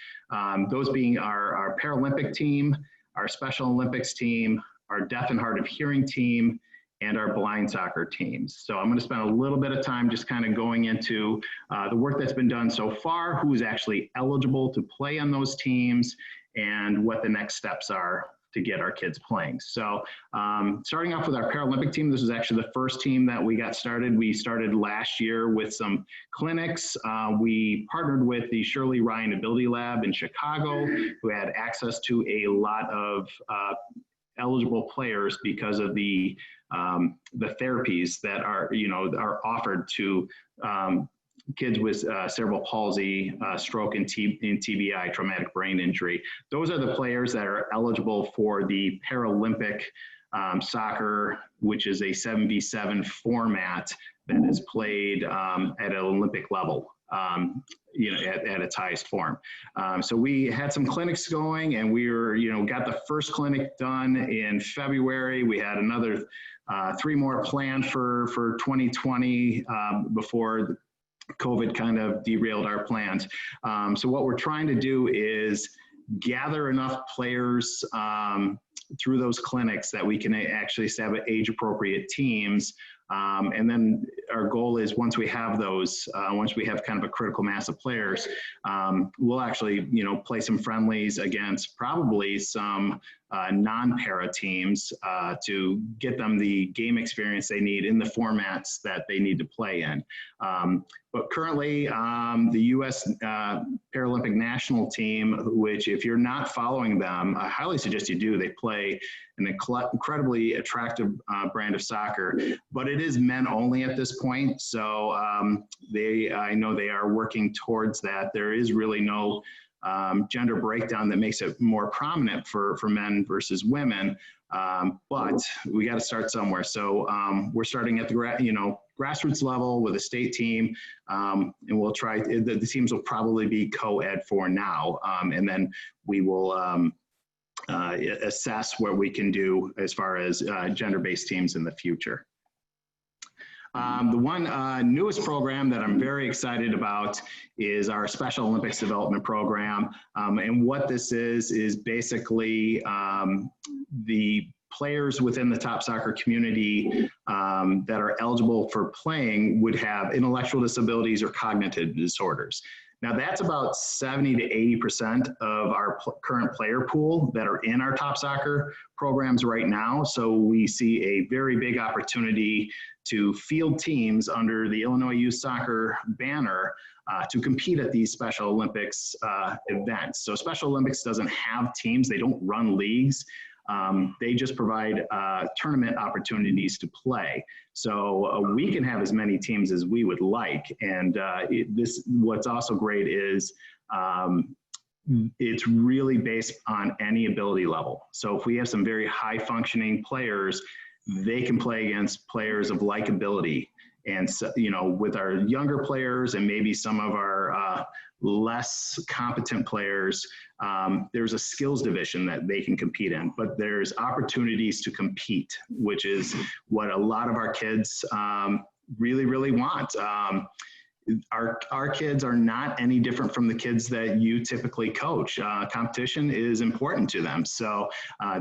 Those being our Paralympic team, our Special Olympics team, our deaf and hard of hearing team, and our blind soccer teams. So I'm going to spend a little bit of time just kind of going into the work that's been done so far, who's actually eligible to play on those teams, and what the next steps are to get our kids playing. So starting off with our Paralympic team, this is actually the first team that we got started. We started last year with some clinics. We partnered with the Shirley Ryan Ability Lab in Chicago, who had access to a lot of eligible players because of the therapies that are offered to kids with cerebral palsy, stroke, and TBI, traumatic brain injury. Those are the players that are eligible for the Paralympic soccer, which is a 7v7 format that is played at an Olympic level. At its highest form. So we had some clinics going, and we were, got the first clinic done in February. We had another 3 more planned for 2020 before COVID kind of derailed our plans. So what we're trying to do is gather enough players through those clinics that we can actually have age-appropriate teams. And then our goal is, once we have those, once we have kind of a critical mass of players, we'll actually, play some friendlies against probably some non-para teams to get them the game experience they need in the formats that they need to play in. But currently, the U.S. Paralympic national team, which if you're not following them, I highly suggest you do. They play an incredibly attractive brand of soccer, but it is men only at this point. So I know they are working towards that. There is really no gender breakdown that makes it more prominent for men versus women. But we got to start somewhere. So we're starting at the grassroots level with a state team, and we'll try. The teams will probably be co-ed for now, and then we will assess what we can do as far as gender-based teams in the future. The one newest program that I'm very excited about is our Special Olympics Development Program. And what this is basically the players within the top soccer community that are eligible for playing would have intellectual disabilities or cognitive disorders. Now that's about 70 to 80% of our current player pool that are in our top soccer programs right now. So we see a very big opportunity to field teams under the Illinois Youth Soccer banner to compete at these Special Olympics events. So Special Olympics doesn't have teams, they don't run leagues. They just provide tournament opportunities to play. So we can have as many teams as we would like. And what's also great is it's really based on any ability level. So if we have some very high functioning players, they can play against players of like ability. And so, you know, with our younger players and maybe some of our less competent players, there's a skills division that they can compete in, but there's opportunities to compete, which is what a lot of our kids really, really want. Our kids are not any different from the kids that you typically coach. Competition is important to them. So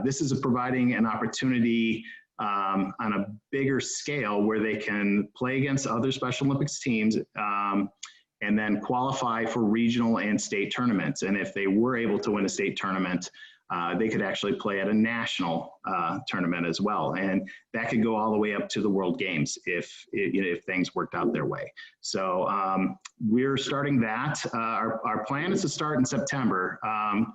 this is providing an opportunity on a bigger scale where they can play against other Special Olympics teams and then qualify for regional and state tournaments. And if they were able to win a state tournament, they could actually play at a national tournament as well. And that could go all the way up to the World Games if things worked out their way. So we're starting that. Our plan is to start in September,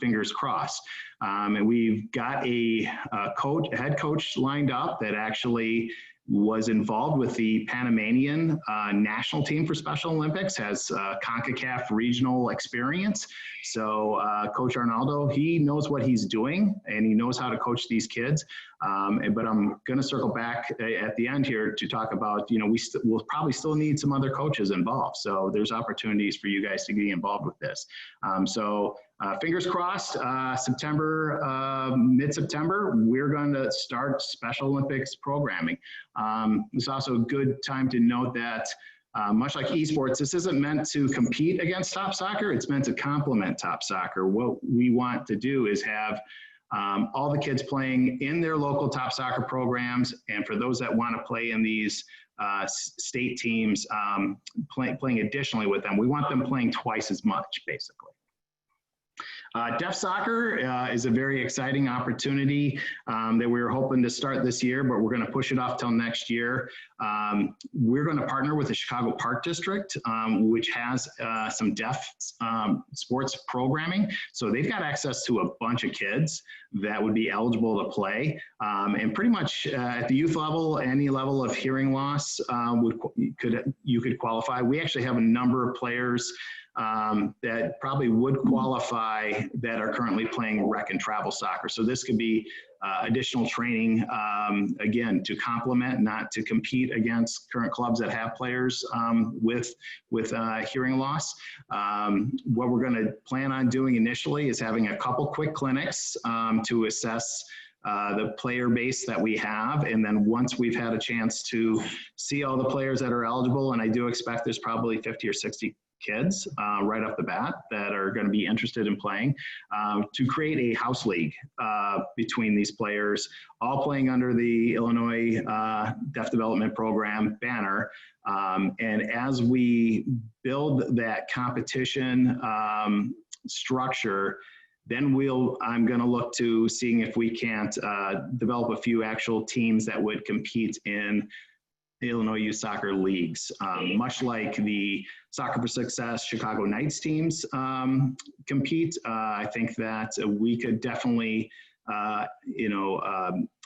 fingers crossed. And we've got a head coach lined up that actually was involved with the Panamanian national team for Special Olympics, has CONCACAF regional experience. So Coach Arnaldo, he knows what he's doing and he knows how to coach these kids. But I'm going to circle back at the end here to talk about, you know, we'll probably still need some other coaches involved. So there's opportunities for you guys to get involved with this. Fingers crossed, September, mid-September, we're going to start Special Olympics programming. It's also a good time to note that much like esports, this isn't meant to compete against top soccer, it's meant to complement top soccer. What we want to do is have all the kids playing in their local top soccer programs, and for those that want to play in these state teams, playing additionally with them, we want them playing twice as much, basically. Deaf soccer is a very exciting opportunity that we were hoping to start this year, but we're going to push it off till next year. We're going to partner with the Chicago Park District, which has some deaf sports programming. So they've got access to a bunch of kids that would be eligible to play. And pretty much at the youth level, any level of hearing loss, you could qualify. We actually have a number of players that probably would qualify that are currently playing rec and travel soccer. So this could be additional training, again, to complement, not to compete against current clubs that have players with hearing loss. What we're going to plan on doing initially is having a couple quick clinics to assess the player base that we have. And then once we've had a chance to see all the players that are eligible, and I do expect there's probably 50 or 60 kids right off the bat that are going to be interested in playing, to create a house league between these players, all playing under the Illinois Deaf Development Program banner. And as we build that competition structure, then I'm going to look to seeing if we can't develop a few actual teams that would compete in Illinois Youth Soccer leagues, much like the Soccer for Success Chicago Knights teams compete. I think that we could definitely,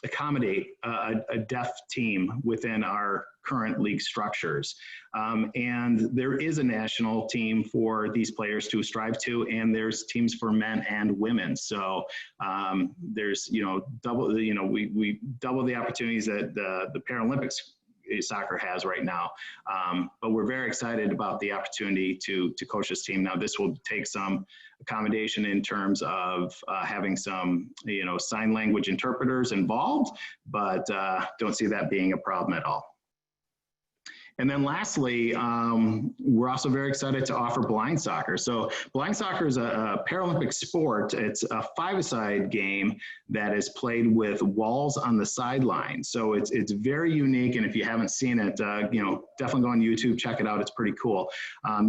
accommodate a deaf team within our current league structures. And there is a national team for these players to strive to, and there's teams for men and women. So there's, we double the opportunities that the Paralympics soccer has right now. But we're very excited about the opportunity to coach this team. Now, this will take some accommodation in terms of having some, sign language interpreters involved, but don't see that being a problem at all. And then lastly, we're also very excited to offer blind soccer. So blind soccer is a Paralympic sport. It's a five-a-side game that is played with walls on the sideline. So it's very unique. And if you haven't seen it, definitely go on YouTube, check it out. It's pretty cool.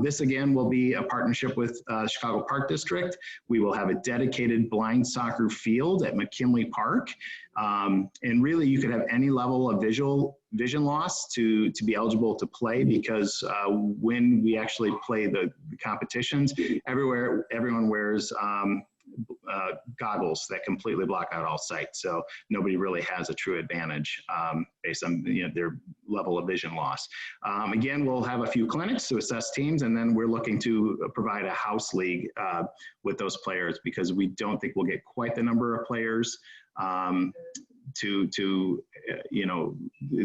This again will be a partnership with Chicago Park District. We will have a dedicated blind soccer field at McKinley Park. And really you could have any level of vision loss to be eligible to play, because when we actually play the competitions, everyone wears goggles that completely block out all sight. So nobody really has a true advantage based on their level of vision loss. Again, we'll have a few clinics to assess teams, and then we're looking to provide a house league with those players, because we don't think we'll get quite the number of players to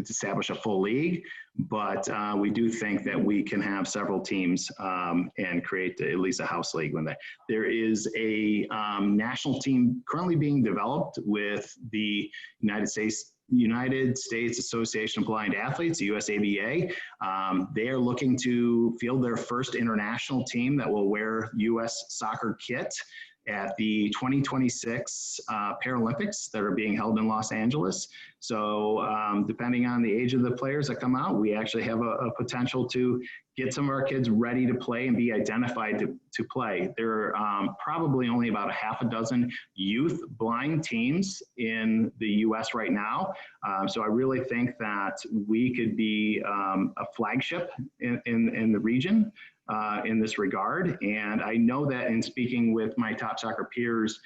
establish a full league, but we do think that we can have several teams and create at least a house league. When there is a national team currently being developed with the United States Association of Blind Athletes, the USABA. They are looking to field their first international team that will wear U.S. soccer kit at the 2026 Paralympics that are being held in Los Angeles. So depending on the age of the players that come out, we actually have a potential to get some of our kids ready to play and be identified to play. There are probably only about a half a dozen youth blind teams in the US right now. So I really think that we could be a flagship in the region in this regard. And I know that in speaking with my top soccer peers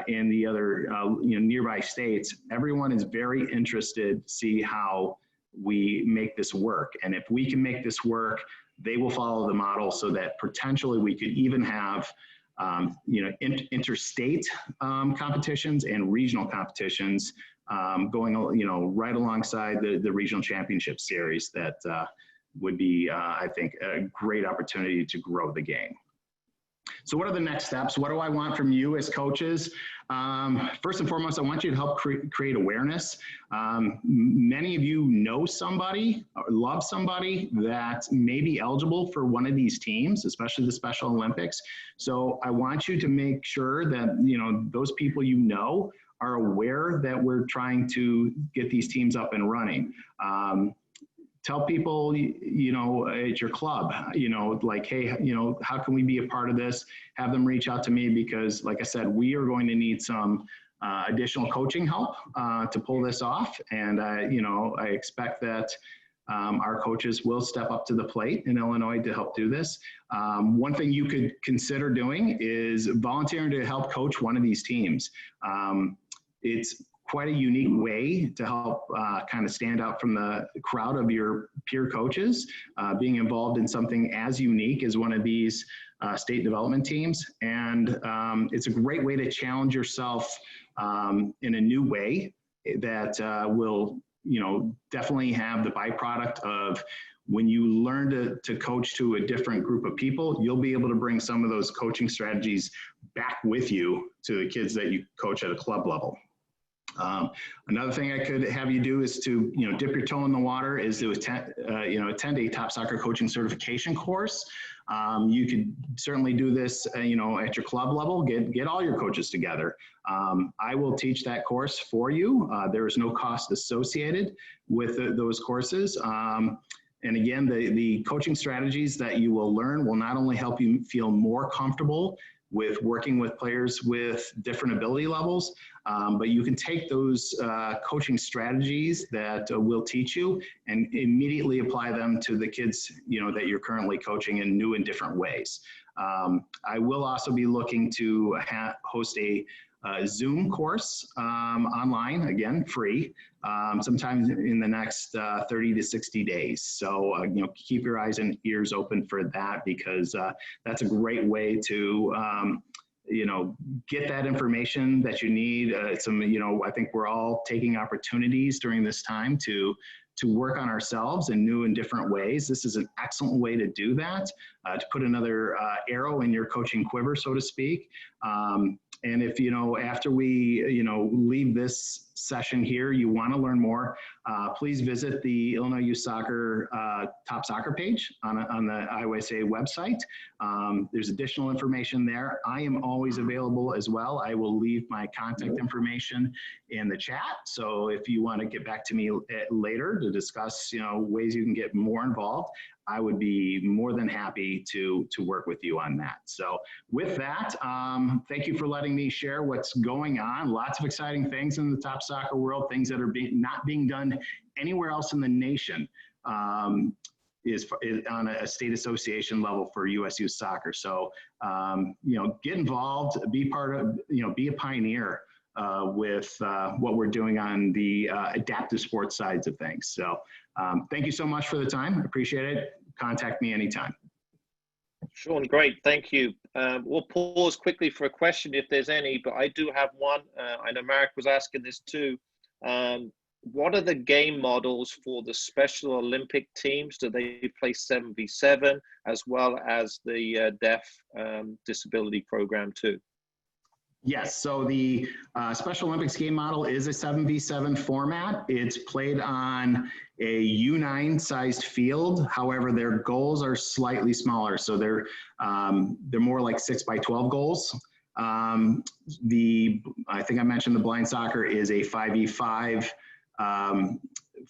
in the other nearby states, everyone is very interested to see how we make this work. And if we can make this work, they will follow the model, so that potentially we could even have interstate competitions and regional competitions going right alongside the regional championship series. That would be, I think, a great opportunity to grow the game. So what are the next steps? What do I want from you as coaches? First and foremost, I want you to help create awareness. Many of you know somebody or love somebody that may be eligible for one of these teams, especially the Special Olympics. So I want you to make sure that those people are aware that we're trying to get these teams up and running. Tell people, at your club, like, hey, how can we be a part of this? Have them reach out to me, because like I said, we are going to need some additional coaching help to pull this off. And, I expect that our coaches will step up to the plate in Illinois to help do this. One thing you could consider doing is volunteering to help coach one of these teams. It's quite a unique way to help kind of stand out from the crowd of your peer coaches, being involved in something as unique as one of these state development teams. And it's a great way to challenge yourself in a new way that will, definitely have the byproduct of, when you learn to coach to a different group of people, you'll be able to bring some of those coaching strategies back with you to the kids that you coach at a club level. Another thing I could have you do is to, dip your toe in the water, is to attend a top soccer coaching certification course. You could certainly do this, at your club level, get all your coaches together. I will teach that course for you. There is no cost associated with those courses. And again, the coaching strategies that you will learn will not only help you feel more comfortable with working with players with different ability levels, but you can take those coaching strategies that we'll teach you and immediately apply them to the kids that you're currently coaching in new and different ways. I will also be looking to host a Zoom course online, again, free, sometime in the next 30 to 60 days. So, keep your eyes and ears open for that, because that's a great way to, get that information that you need. I think we're all taking opportunities during this time to work on ourselves in new and different ways. This is an excellent way to do that, to put another arrow in your coaching quiver, so to speak. And if, after we, leave this session here, you want to learn more, please visit the Illinois Youth Soccer Top Soccer page on the IYSA website. There's additional information there. I am always available as well. I will leave my contact information in the chat. So if you want to get back to me later to discuss, ways you can get more involved, I would be more than happy to work with you on that. So with that, thank you for letting me share what's going on. Lots of exciting things in the top soccer world, things that are not being done anywhere else in the nation, is on a state association level for U.S. Youth Soccer. So, get involved, be part of, be a pioneer with what we're doing on the adaptive sports sides of things. So thank you so much for the time. I appreciate it. Contact me anytime. Shawn, great. Thank you. We'll pause quickly for a question if there's any, but I do have one. I know Marek was asking this too. What are the game models for the Special Olympic teams? Do they play 7v7 as well as the deaf disability program too? Yes, so the Special Olympics game model is a 7v7 format. It's played on a U9 sized field. However, their goals are slightly smaller. So they're more like 6x12 goals. I think I mentioned the blind soccer is a 5v5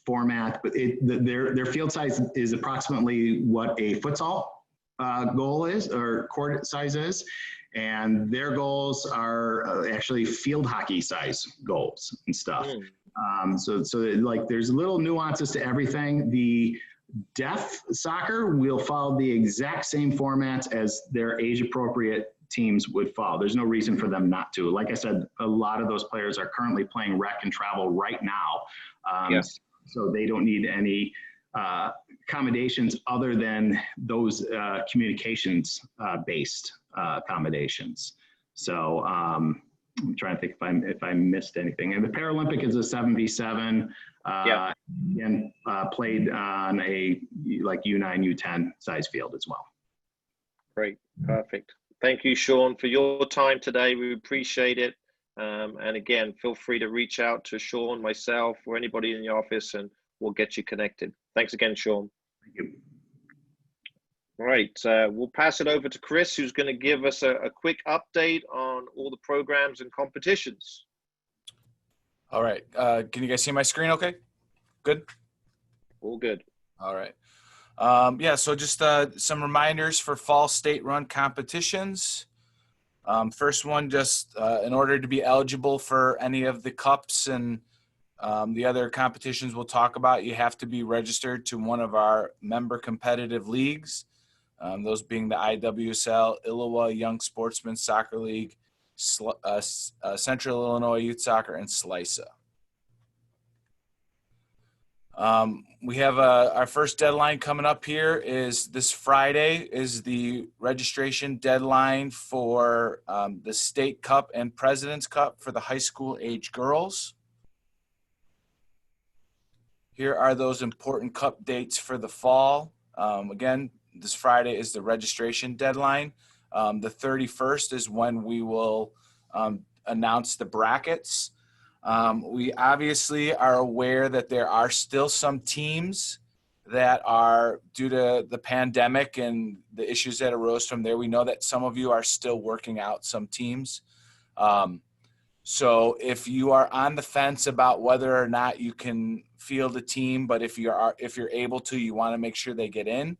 format, but their field size is approximately what a futsal goal is, or court size is. And their goals are actually field hockey size goals and stuff. So like there's little nuances to everything. The deaf soccer will follow the exact same formats as their age appropriate teams would follow. There's no reason for them not to. Like I said, a lot of those players are currently playing rec and travel right now. Yes. So they don't need any accommodations other than those communications based accommodations. So I'm trying to think if I missed anything. And the Paralympic is a 7v7 and played on a like U9, U10 size field as well. Great, perfect. Thank you, Shawn, for your time today. We appreciate it. And again, feel free to reach out to Shawn, myself, or anybody in the office, and we'll get you connected. Thanks again, Shawn. Thank you. All right, we'll pass it over to Chris, who's going to give us a quick update on all the programs and competitions. All right. Can you guys see my screen okay? Good? All good. All right. Yeah, so just some reminders for fall state-run competitions. First one, just in order to be eligible for any of the cups and the other competitions we'll talk about, you have to be registered to one of our member competitive leagues. Those being the IWSL, Iowa Young Sportsmen Soccer League, Central Illinois Youth Soccer, and SLISA. We have our first deadline coming up here is this Friday is the registration deadline for the State Cup and President's Cup for the high school age girls. Here are those important cup dates for the fall. Again, this Friday is the registration deadline. The 31st is when we will announce the brackets. We obviously are aware that there are still some teams that are, due to the pandemic and the issues that arose from there, we know that some of you are still working out some teams. So if you are on the fence about whether or not you can field a team, but if you're able to, you want to make sure they get in,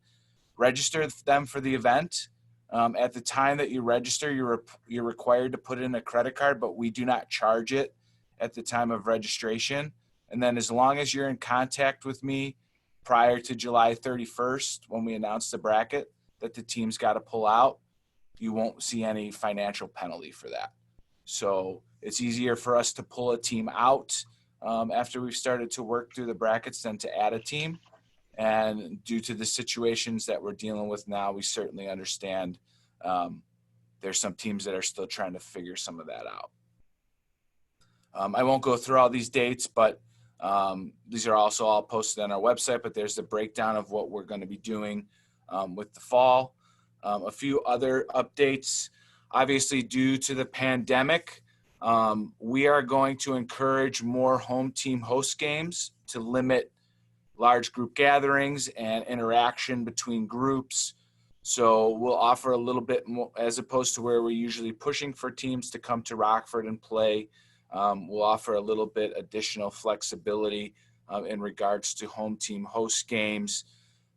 register them for the event. At the time that you register, you're required to put in a credit card, but we do not charge it at the time of registration. And then as long as you're in contact with me prior to July 31st, when we announce the bracket that the team's got to pull out, you won't see any financial penalty for that. So it's easier for us to pull a team out after we've started to work through the brackets than to add a team. And due to the situations that we're dealing with now, we certainly understand there's some teams that are still trying to figure some of that out. I won't go through all these dates, but these are also all posted on our website, but there's the breakdown of what we're going to be doing with the fall. A few other updates. obviously due to the pandemic, we are going to encourage more home team host games to limit large group gatherings and interaction between groups. So we'll offer a little bit more, as opposed to where we're usually pushing for teams to come to Rockford and play. We'll offer a little bit additional flexibility in regards to home team host games,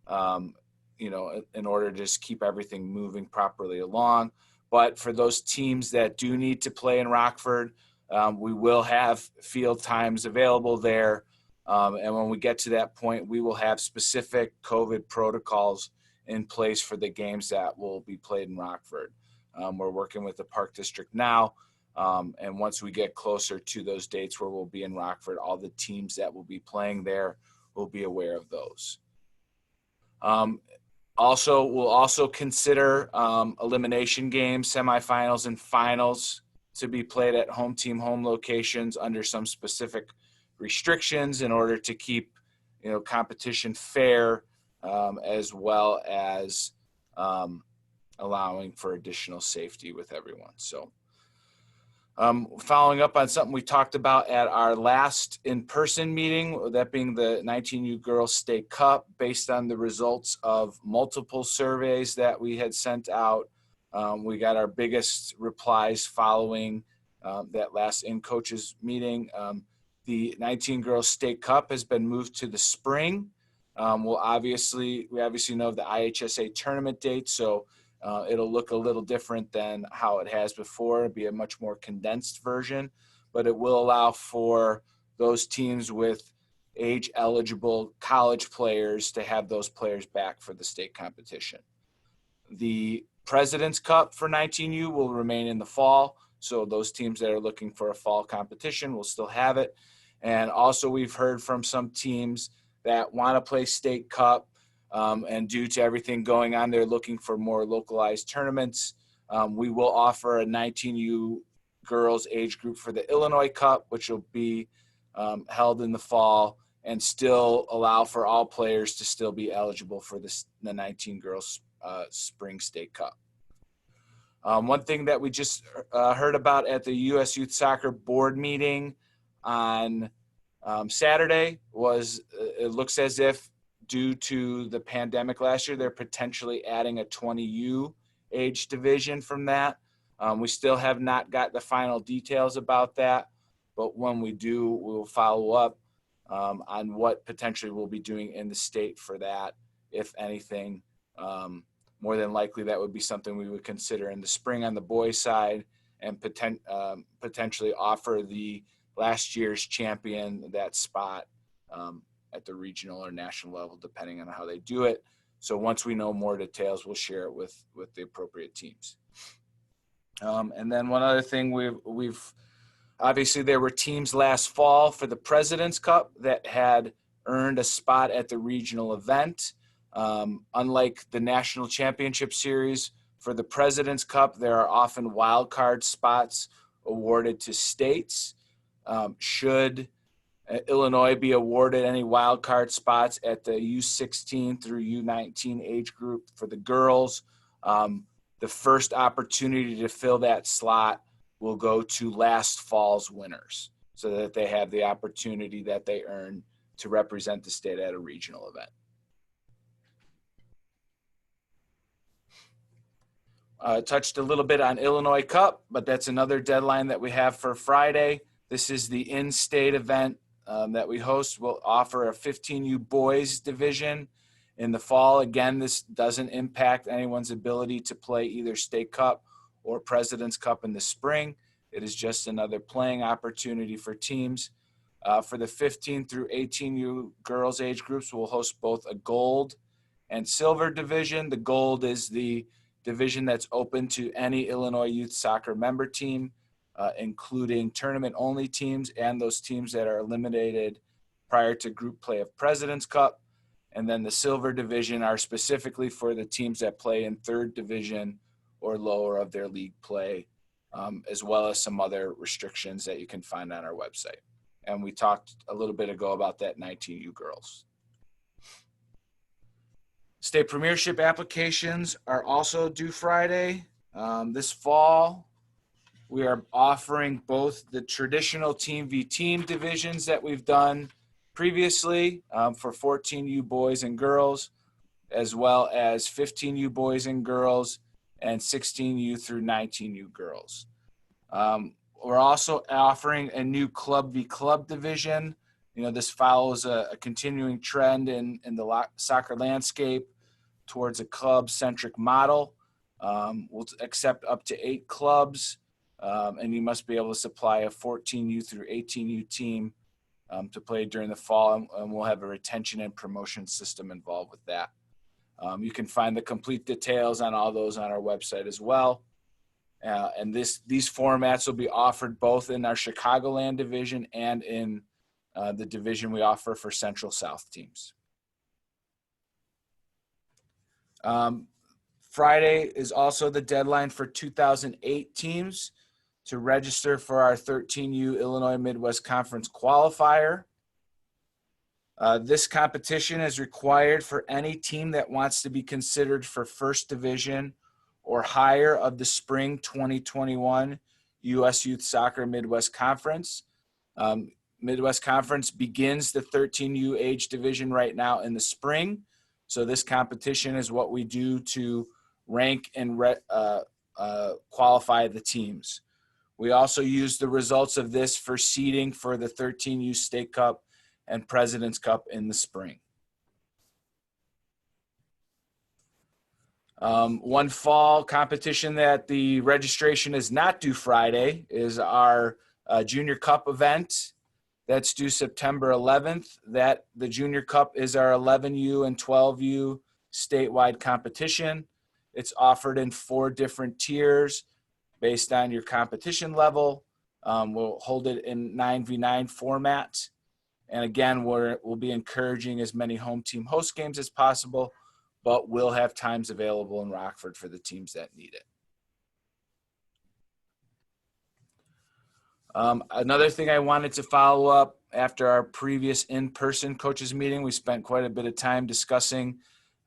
in order to just keep everything moving properly along. But for those teams that do need to play in Rockford, we will have field times available there. And when we get to that point, we will have specific COVID protocols in place for the games that will be played in Rockford. We're working with the Park District now. And once we get closer to those dates where we'll be in Rockford, all the teams that will be playing there will be aware of those. We'll also consider elimination games, semifinals, and finals to be played at home team home locations under some specific restrictions in order to keep, competition fair, as well as allowing for additional safety with everyone. So, following up on something we talked about at our last in-person meeting, that being the 19U Girls State Cup, based on the results of multiple surveys that we had sent out. We got our biggest replies following that last in-coaches meeting. The 19 Girls State Cup has been moved to the spring. We obviously know the IHSA tournament date, so it'll look a little different than how it has before. It'll be a much more condensed version, but it will allow for those teams with age-eligible college players to have those players back for the state competition. The President's Cup for 19U will remain in the fall, so those teams that are looking for a fall competition will still have it. And also we've heard from some teams that want to play State Cup, and due to everything going on, they're looking for more localized tournaments. We will offer a 19U girls age group for the Illinois Cup, which will be held in the fall, and still allow for all players to still be eligible for the 19 girls spring State Cup. One thing that we just heard about at the U.S. Youth Soccer Board meeting on Saturday was it looks as if, due to the pandemic last year, they're potentially adding a 20U age division from that. We still have not got the final details about that, but when we do, we'll follow up on what potentially we'll be doing in the state for that, if anything. More than likely, that would be something we would consider in the spring on the boys' side, and potentially offer the last year's champion that spot at the regional or national level, depending on how they do it. So once we know more details, we'll share it with the appropriate teams. And then one other thing, we've obviously there were teams last fall for the President's Cup that had earned a spot at the regional event. Unlike the National Championship Series, for the President's Cup, there are often wild card spots awarded to states. Should Illinois be awarded any wild card spots at the U16 through U19 age group for the girls, the first opportunity to fill that slot will go to last fall's winners, so that they have the opportunity that they earned to represent the state at a regional event. Touched a little bit on Illinois Cup, but that's another deadline that we have for Friday. This is the in-state event that we host. We'll offer a 15U boys division in the fall. Again, this doesn't impact anyone's ability to play either State Cup or President's Cup in the spring. It is just another playing opportunity for teams. For the 15 through 18U girls age groups, we'll host both a gold and silver division. The gold is the division that's open to any Illinois youth soccer member team, including tournament-only teams and those teams that are eliminated prior to group play of President's Cup. And then the silver division are specifically for the teams that play in third division or lower of their league play, as well as some other restrictions that you can find on our website. And we talked a little bit ago about that 19U girls. State Premiership applications are also due Friday. This fall, we are offering both the traditional team v team divisions that we've done previously for 14U boys and girls, as well as 15U boys and girls and 16U through 19U girls. We're also offering a new club v club division. You know, this follows a continuing trend in the soccer landscape towards a club-centric model. We'll accept up to 8 clubs, and you must be able to supply a 14U through 18U team to play during the fall, and we'll have a retention and promotion system involved with that. You can find the complete details on all those on our website as well. And these formats will be offered both in our Chicagoland division and in the division we offer for Central South teams. Friday is also the deadline for 2008 teams to register for our 13U Illinois Midwest Conference qualifier. This competition is required for any team that wants to be considered for first division or higher of the spring 2021 U.S. Youth Soccer Midwest Conference. Midwest Conference begins the 13U age division right now in the spring. So this competition is what we do to rank and qualify the teams. We also use the results of this for seeding for the 13U State Cup and President's Cup in the spring. One fall competition that the registration is not due Friday is our Junior Cup event. That's due September 11th. The Junior Cup is our 11U and 12U statewide competition. It's offered in 4 different tiers based on your competition level. We'll hold it in 9v9 format. And again, we'll be encouraging as many home team host games as possible, but we'll have times available in Rockford for the teams that need it. Another thing I wanted to follow up after our previous in-person coaches meeting, we spent quite a bit of time discussing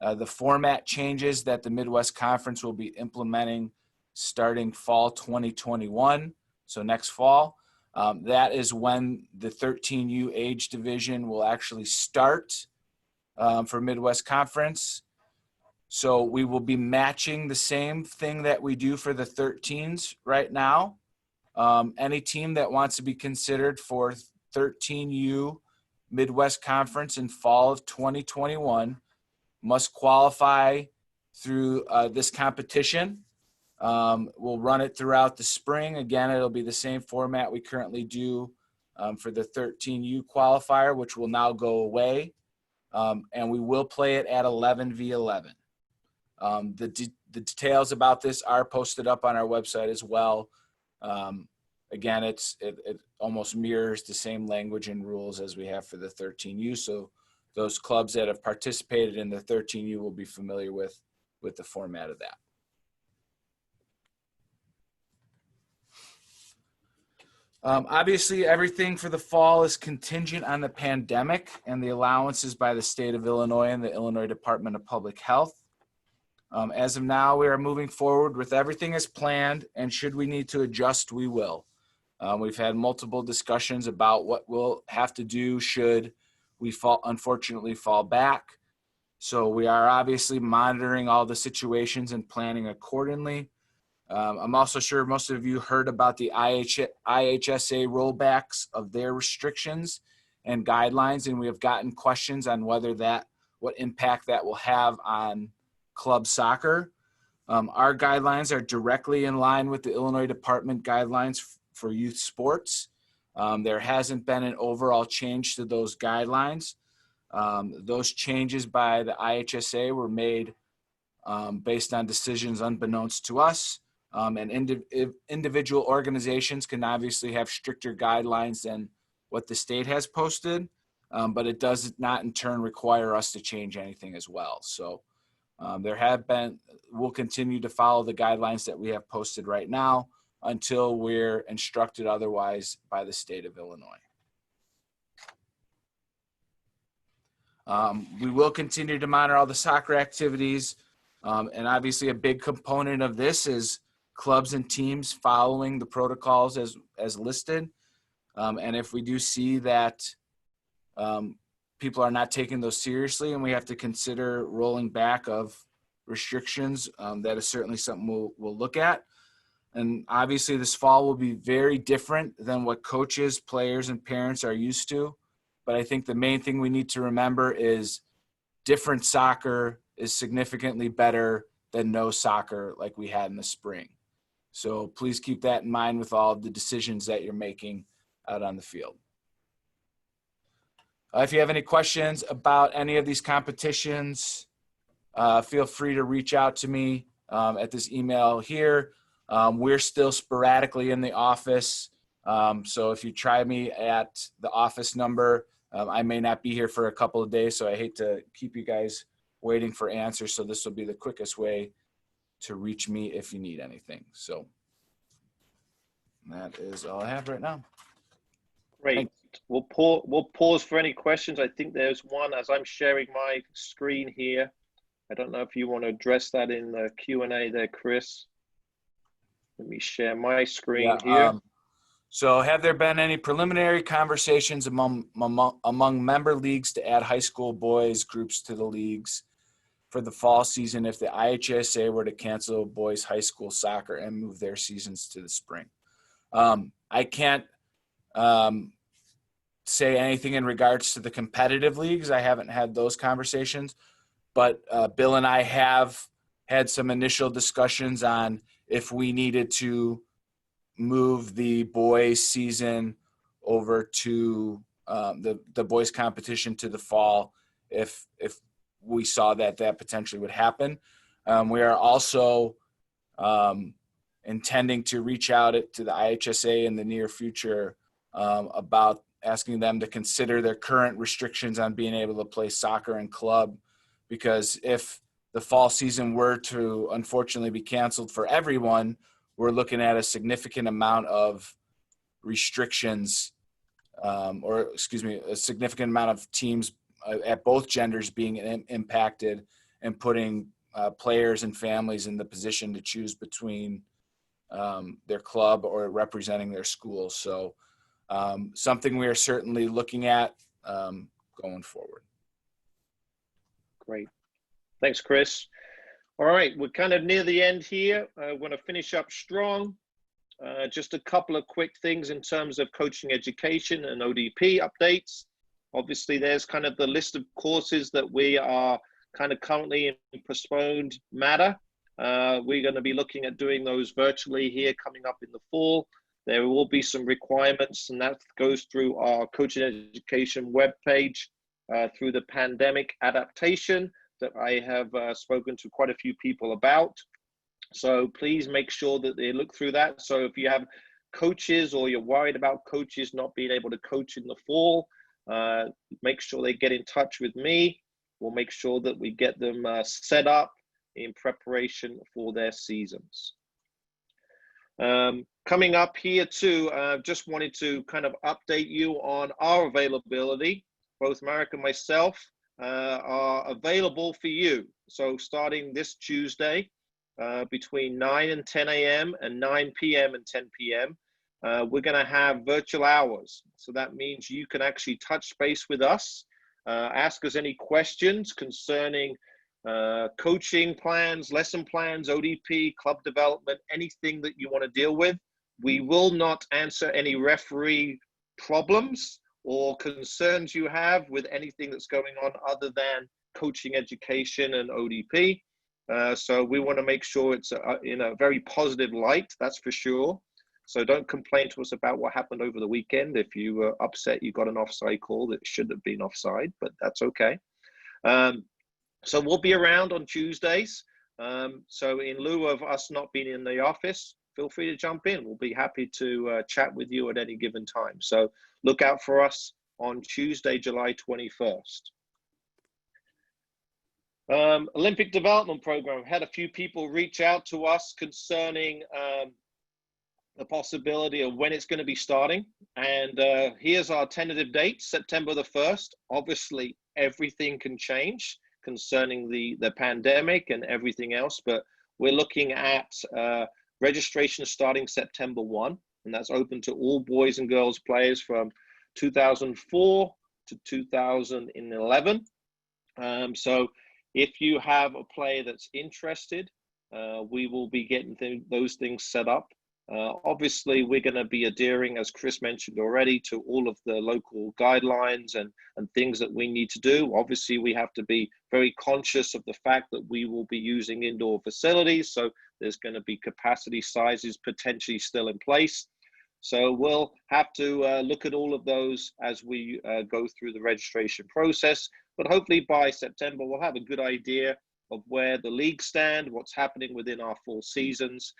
the format changes that the Midwest Conference will be implementing starting fall 2021, so next fall. That is when the 13U age division will actually start for Midwest Conference. So we will be matching the same thing that we do for the 13s right now. Any team that wants to be considered for 13U Midwest Conference in fall of 2021 must qualify through this competition. We'll run it throughout the spring. Again, it'll be the same format we currently do for the 13U qualifier, which will now go away. And we will play it at 11v11. The details about this are posted up on our website as well. Again, it almost mirrors the same language and rules as we have for the 13U. So those clubs that have participated in the 13U will be familiar with the format of that. Obviously, everything for the fall is contingent on the pandemic and the allowances by the state of Illinois and the Illinois Department of Public Health. As of now, we are moving forward with everything as planned, and should we need to adjust, we will. We've had multiple discussions about what we'll have to do should we unfortunately fall back. So we are obviously monitoring all the situations and planning accordingly. I'm also sure most of you heard about the IHSA rollbacks of their restrictions and guidelines, and we have gotten questions on what impact that will have on club soccer. Our guidelines are directly in line with the Illinois Department guidelines for youth sports. There hasn't been an overall change to those guidelines. Those changes by the IHSA were made based on decisions unbeknownst to us. And individual organizations can obviously have stricter guidelines than what the state has posted, but it does not in turn require us to change anything as well. So we'll continue to follow the guidelines that we have posted right now until we're instructed otherwise by the state of Illinois. We will continue to monitor all the soccer activities. And obviously a big component of this is clubs and teams following the protocols as listed. And if we do see that people are not taking those seriously and we have to consider rolling back of restrictions, that is certainly something we'll look at. And obviously this fall will be very different than what coaches, players, and parents are used to. But I think the main thing we need to remember is different soccer is significantly better than no soccer like we had in the spring. So please keep that in mind with all of the decisions that you're making out on the field. If you have any questions about any of these competitions, feel free to reach out to me at this email here. We're still sporadically in the office. So if you try me at the office number, I may not be here for a couple of days, so I hate to keep you guys waiting for answers. So this will be the quickest way to reach me if you need anything. So that is all I have right now. Great. Thanks. We'll pause for any questions. I think there's one as I'm sharing my screen here. I don't know if you want to address that in the Q&A there, Chris. Let me share my screen here. So have there been any preliminary conversations among member leagues to add high school boys groups to the leagues for the fall season if the IHSA were to cancel boys high school soccer and move their seasons to the spring? I can't say anything in regards to the competitive leagues. I haven't had those conversations, but Bill and I have had some initial discussions on if we needed to move the boys season over to the boys competition to the fall if we saw that potentially would happen. We are also intending to reach out to the IHSA in the near future about asking them to consider their current restrictions on being able to play soccer and club, because if the fall season were to unfortunately be canceled for everyone, we're looking at a significant amount of restrictions, a significant amount of teams at both genders being impacted and putting players and families in the position to choose between their club or representing their school. So something we are certainly looking at going forward. Great. Thanks, Chris. All right, we're kind of near the end here. I want to finish up strong. Just a couple of quick things in terms of coaching education and ODP updates. Obviously, there's kind of the list of courses that we are kind of currently in postponed matter. We're going to be looking at doing those virtually here coming up in the fall. There will be some requirements, and that goes through our coaching education webpage through the pandemic adaptation that I have spoken to quite a few people about. So please make sure that they look through that. So if you have coaches or you're worried about coaches not being able to coach in the fall, make sure they get in touch with me. We'll make sure that we get them set up in preparation for their seasons. Coming up here too, just wanted to kind of update you on our availability. Both Marek and myself are available for you. So starting this Tuesday, between 9 and 10 a.m. and 9 p.m. and 10 p.m., we're going to have virtual hours. So that means you can actually touch base with us, ask us any questions concerning coaching plans, lesson plans, ODP, club development, anything that you want to deal with. We will not answer any referee problems or concerns you have with anything that's going on other than coaching education and ODP. So we want to make sure it's in a very positive light, that's for sure. So don't complain to us about what happened over the weekend. If you were upset you got an offside call that should have been offside, but that's okay. So we'll be around on Tuesdays. So in lieu of us not being in the office, feel free to jump in. We'll be happy to chat with you at any given time. So look out for us on Tuesday, July 21st. Olympic Development Program. Had a few people reach out to us concerning the possibility of when it's going to be starting. And here's our tentative date, September the 1st. Obviously, everything can change concerning the pandemic and everything else, but we're looking at registration starting September 1, and that's open to all boys and girls players from 2004 to 2011. So if you have a player that's interested, we will be getting those things set up. Obviously, we're going to be adhering, as Chris mentioned already, to all of the local guidelines and things that we need to do. Obviously, we have to be very conscious of the fact that we will be using indoor facilities. So there's going to be capacity sizes potentially still in place. So we'll have to look at all of those as we go through the registration process. But hopefully by September, we'll have a good idea of where the leagues stand, what's happening within our full seasons.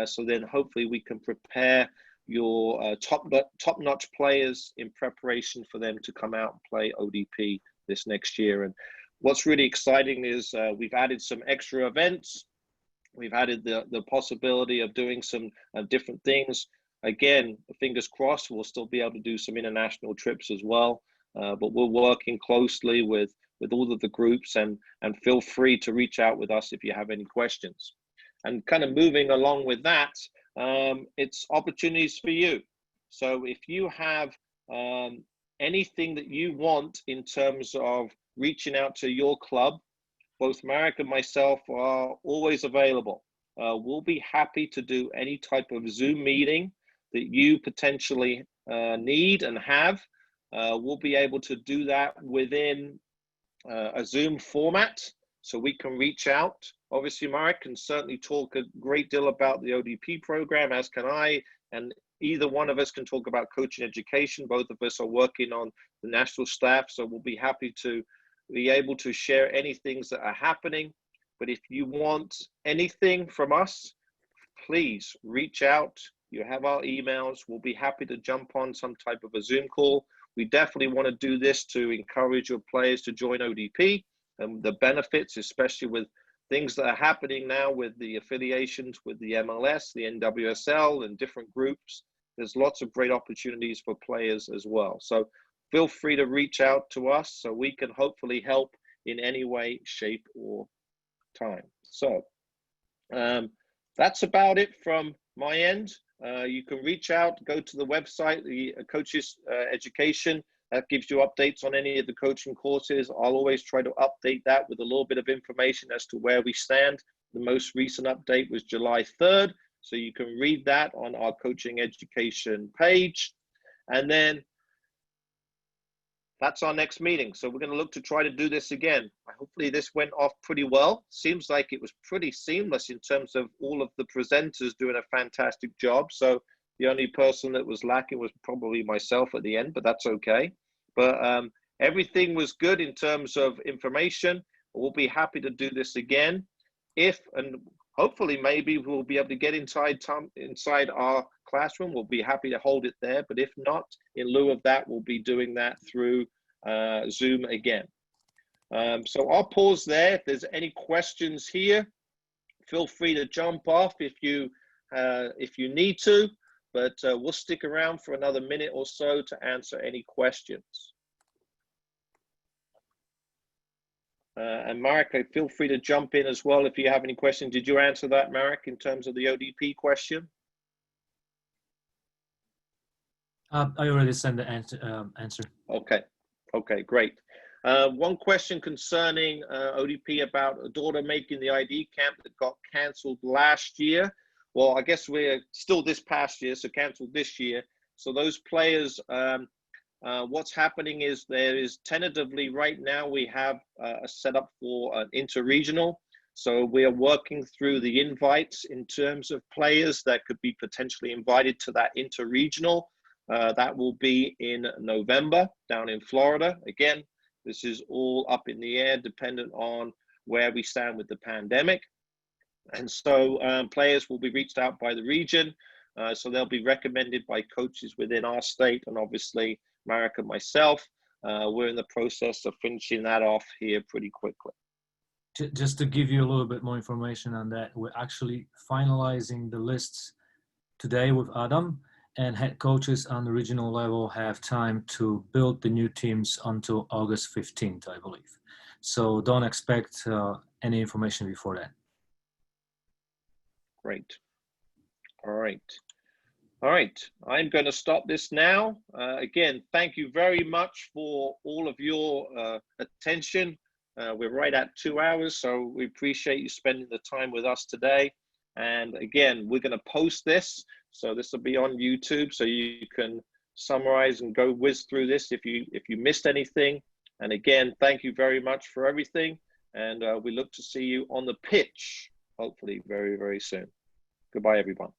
So then hopefully we can prepare your top-notch players in preparation for them to come out and play ODP this next year. And what's really exciting is we've added some extra events. We've added the possibility of doing some different things. Again, fingers crossed, we'll still be able to do some international trips as well. But we're working closely with all of the groups, and feel free to reach out with us if you have any questions. And kind of moving along with that, it's opportunities for you. So if you have anything that you want in terms of reaching out to your club, both Marek and myself are always available. We'll be happy to do any type of Zoom meeting that you potentially need and have. We'll be able to do that within a Zoom format, so we can reach out. Obviously, Marek can certainly talk a great deal about the ODP program, as can I, and either one of us can talk about coaching education. Both of us are working on the national staff, so we'll be happy to be able to share any things that are happening. But if you want anything from us, please reach out. You have our emails. We'll be happy to jump on some type of a Zoom call. We definitely want to do this to encourage your players to join ODP, and the benefits, especially with things that are happening now with the affiliations with the MLS, the NWSL, and different groups. There's lots of great opportunities for players as well. So feel free to reach out to us so we can hopefully help in any way, shape, or time. So that's about it from my end. You can reach out, go to the website, the Coaches Education. That gives you updates on any of the coaching courses. I'll always try to update that with a little bit of information as to where we stand. The most recent update was July 3rd. So you can read that on our coaching education page. And then that's our next meeting. So we're going to look to try to do this again. Hopefully this went off pretty well. Seems like it was pretty seamless in terms of all of the presenters doing a fantastic job. So the only person that was lacking was probably myself at the end, but that's okay. But everything was good in terms of information. We'll be happy to do this again. And hopefully maybe we'll be able to get inside our classroom. We'll be happy to hold it there. But if not, in lieu of that, we'll be doing that through Zoom again. So I'll pause there. If there's any questions here, feel free to jump off if you need to. But we'll stick around for another minute or so to answer any questions. And Marek, feel free to jump in as well if you have any questions. Did you answer that, Marek, in terms of the ODP question? I already sent the answer. Okay, great. One question concerning ODP about a daughter making the ID camp that got canceled last year. Well, I guess we're still this past year, so canceled this year. So those players, what's happening is there is tentatively right now we have a setup for an interregional. So we are working through the invites in terms of players that could be potentially invited to that interregional. That will be in November down in Florida. Again, this is all up in the air dependent on where we stand with the pandemic. And so players will be reached out by the region. So they'll be recommended by coaches within our state. And obviously, Marek and myself, we're in the process of finishing that off here pretty quickly. Just to give you a little bit more information on that, we're actually finalizing the lists today with Adam, and head coaches on the regional level have time to build the new teams until August 15th, I believe. So don't expect any information before that. Great. All right. All right, I'm going to stop this now. Again, thank you very much for all of your attention. We're right at 2 hours, so we appreciate you spending the time with us today. And again, we're going to post this, so this will be on YouTube, so you can summarize and go whiz through this if you missed anything. And again, thank you very much for everything, and we look to see you on the pitch, hopefully very, very soon. Goodbye, everyone.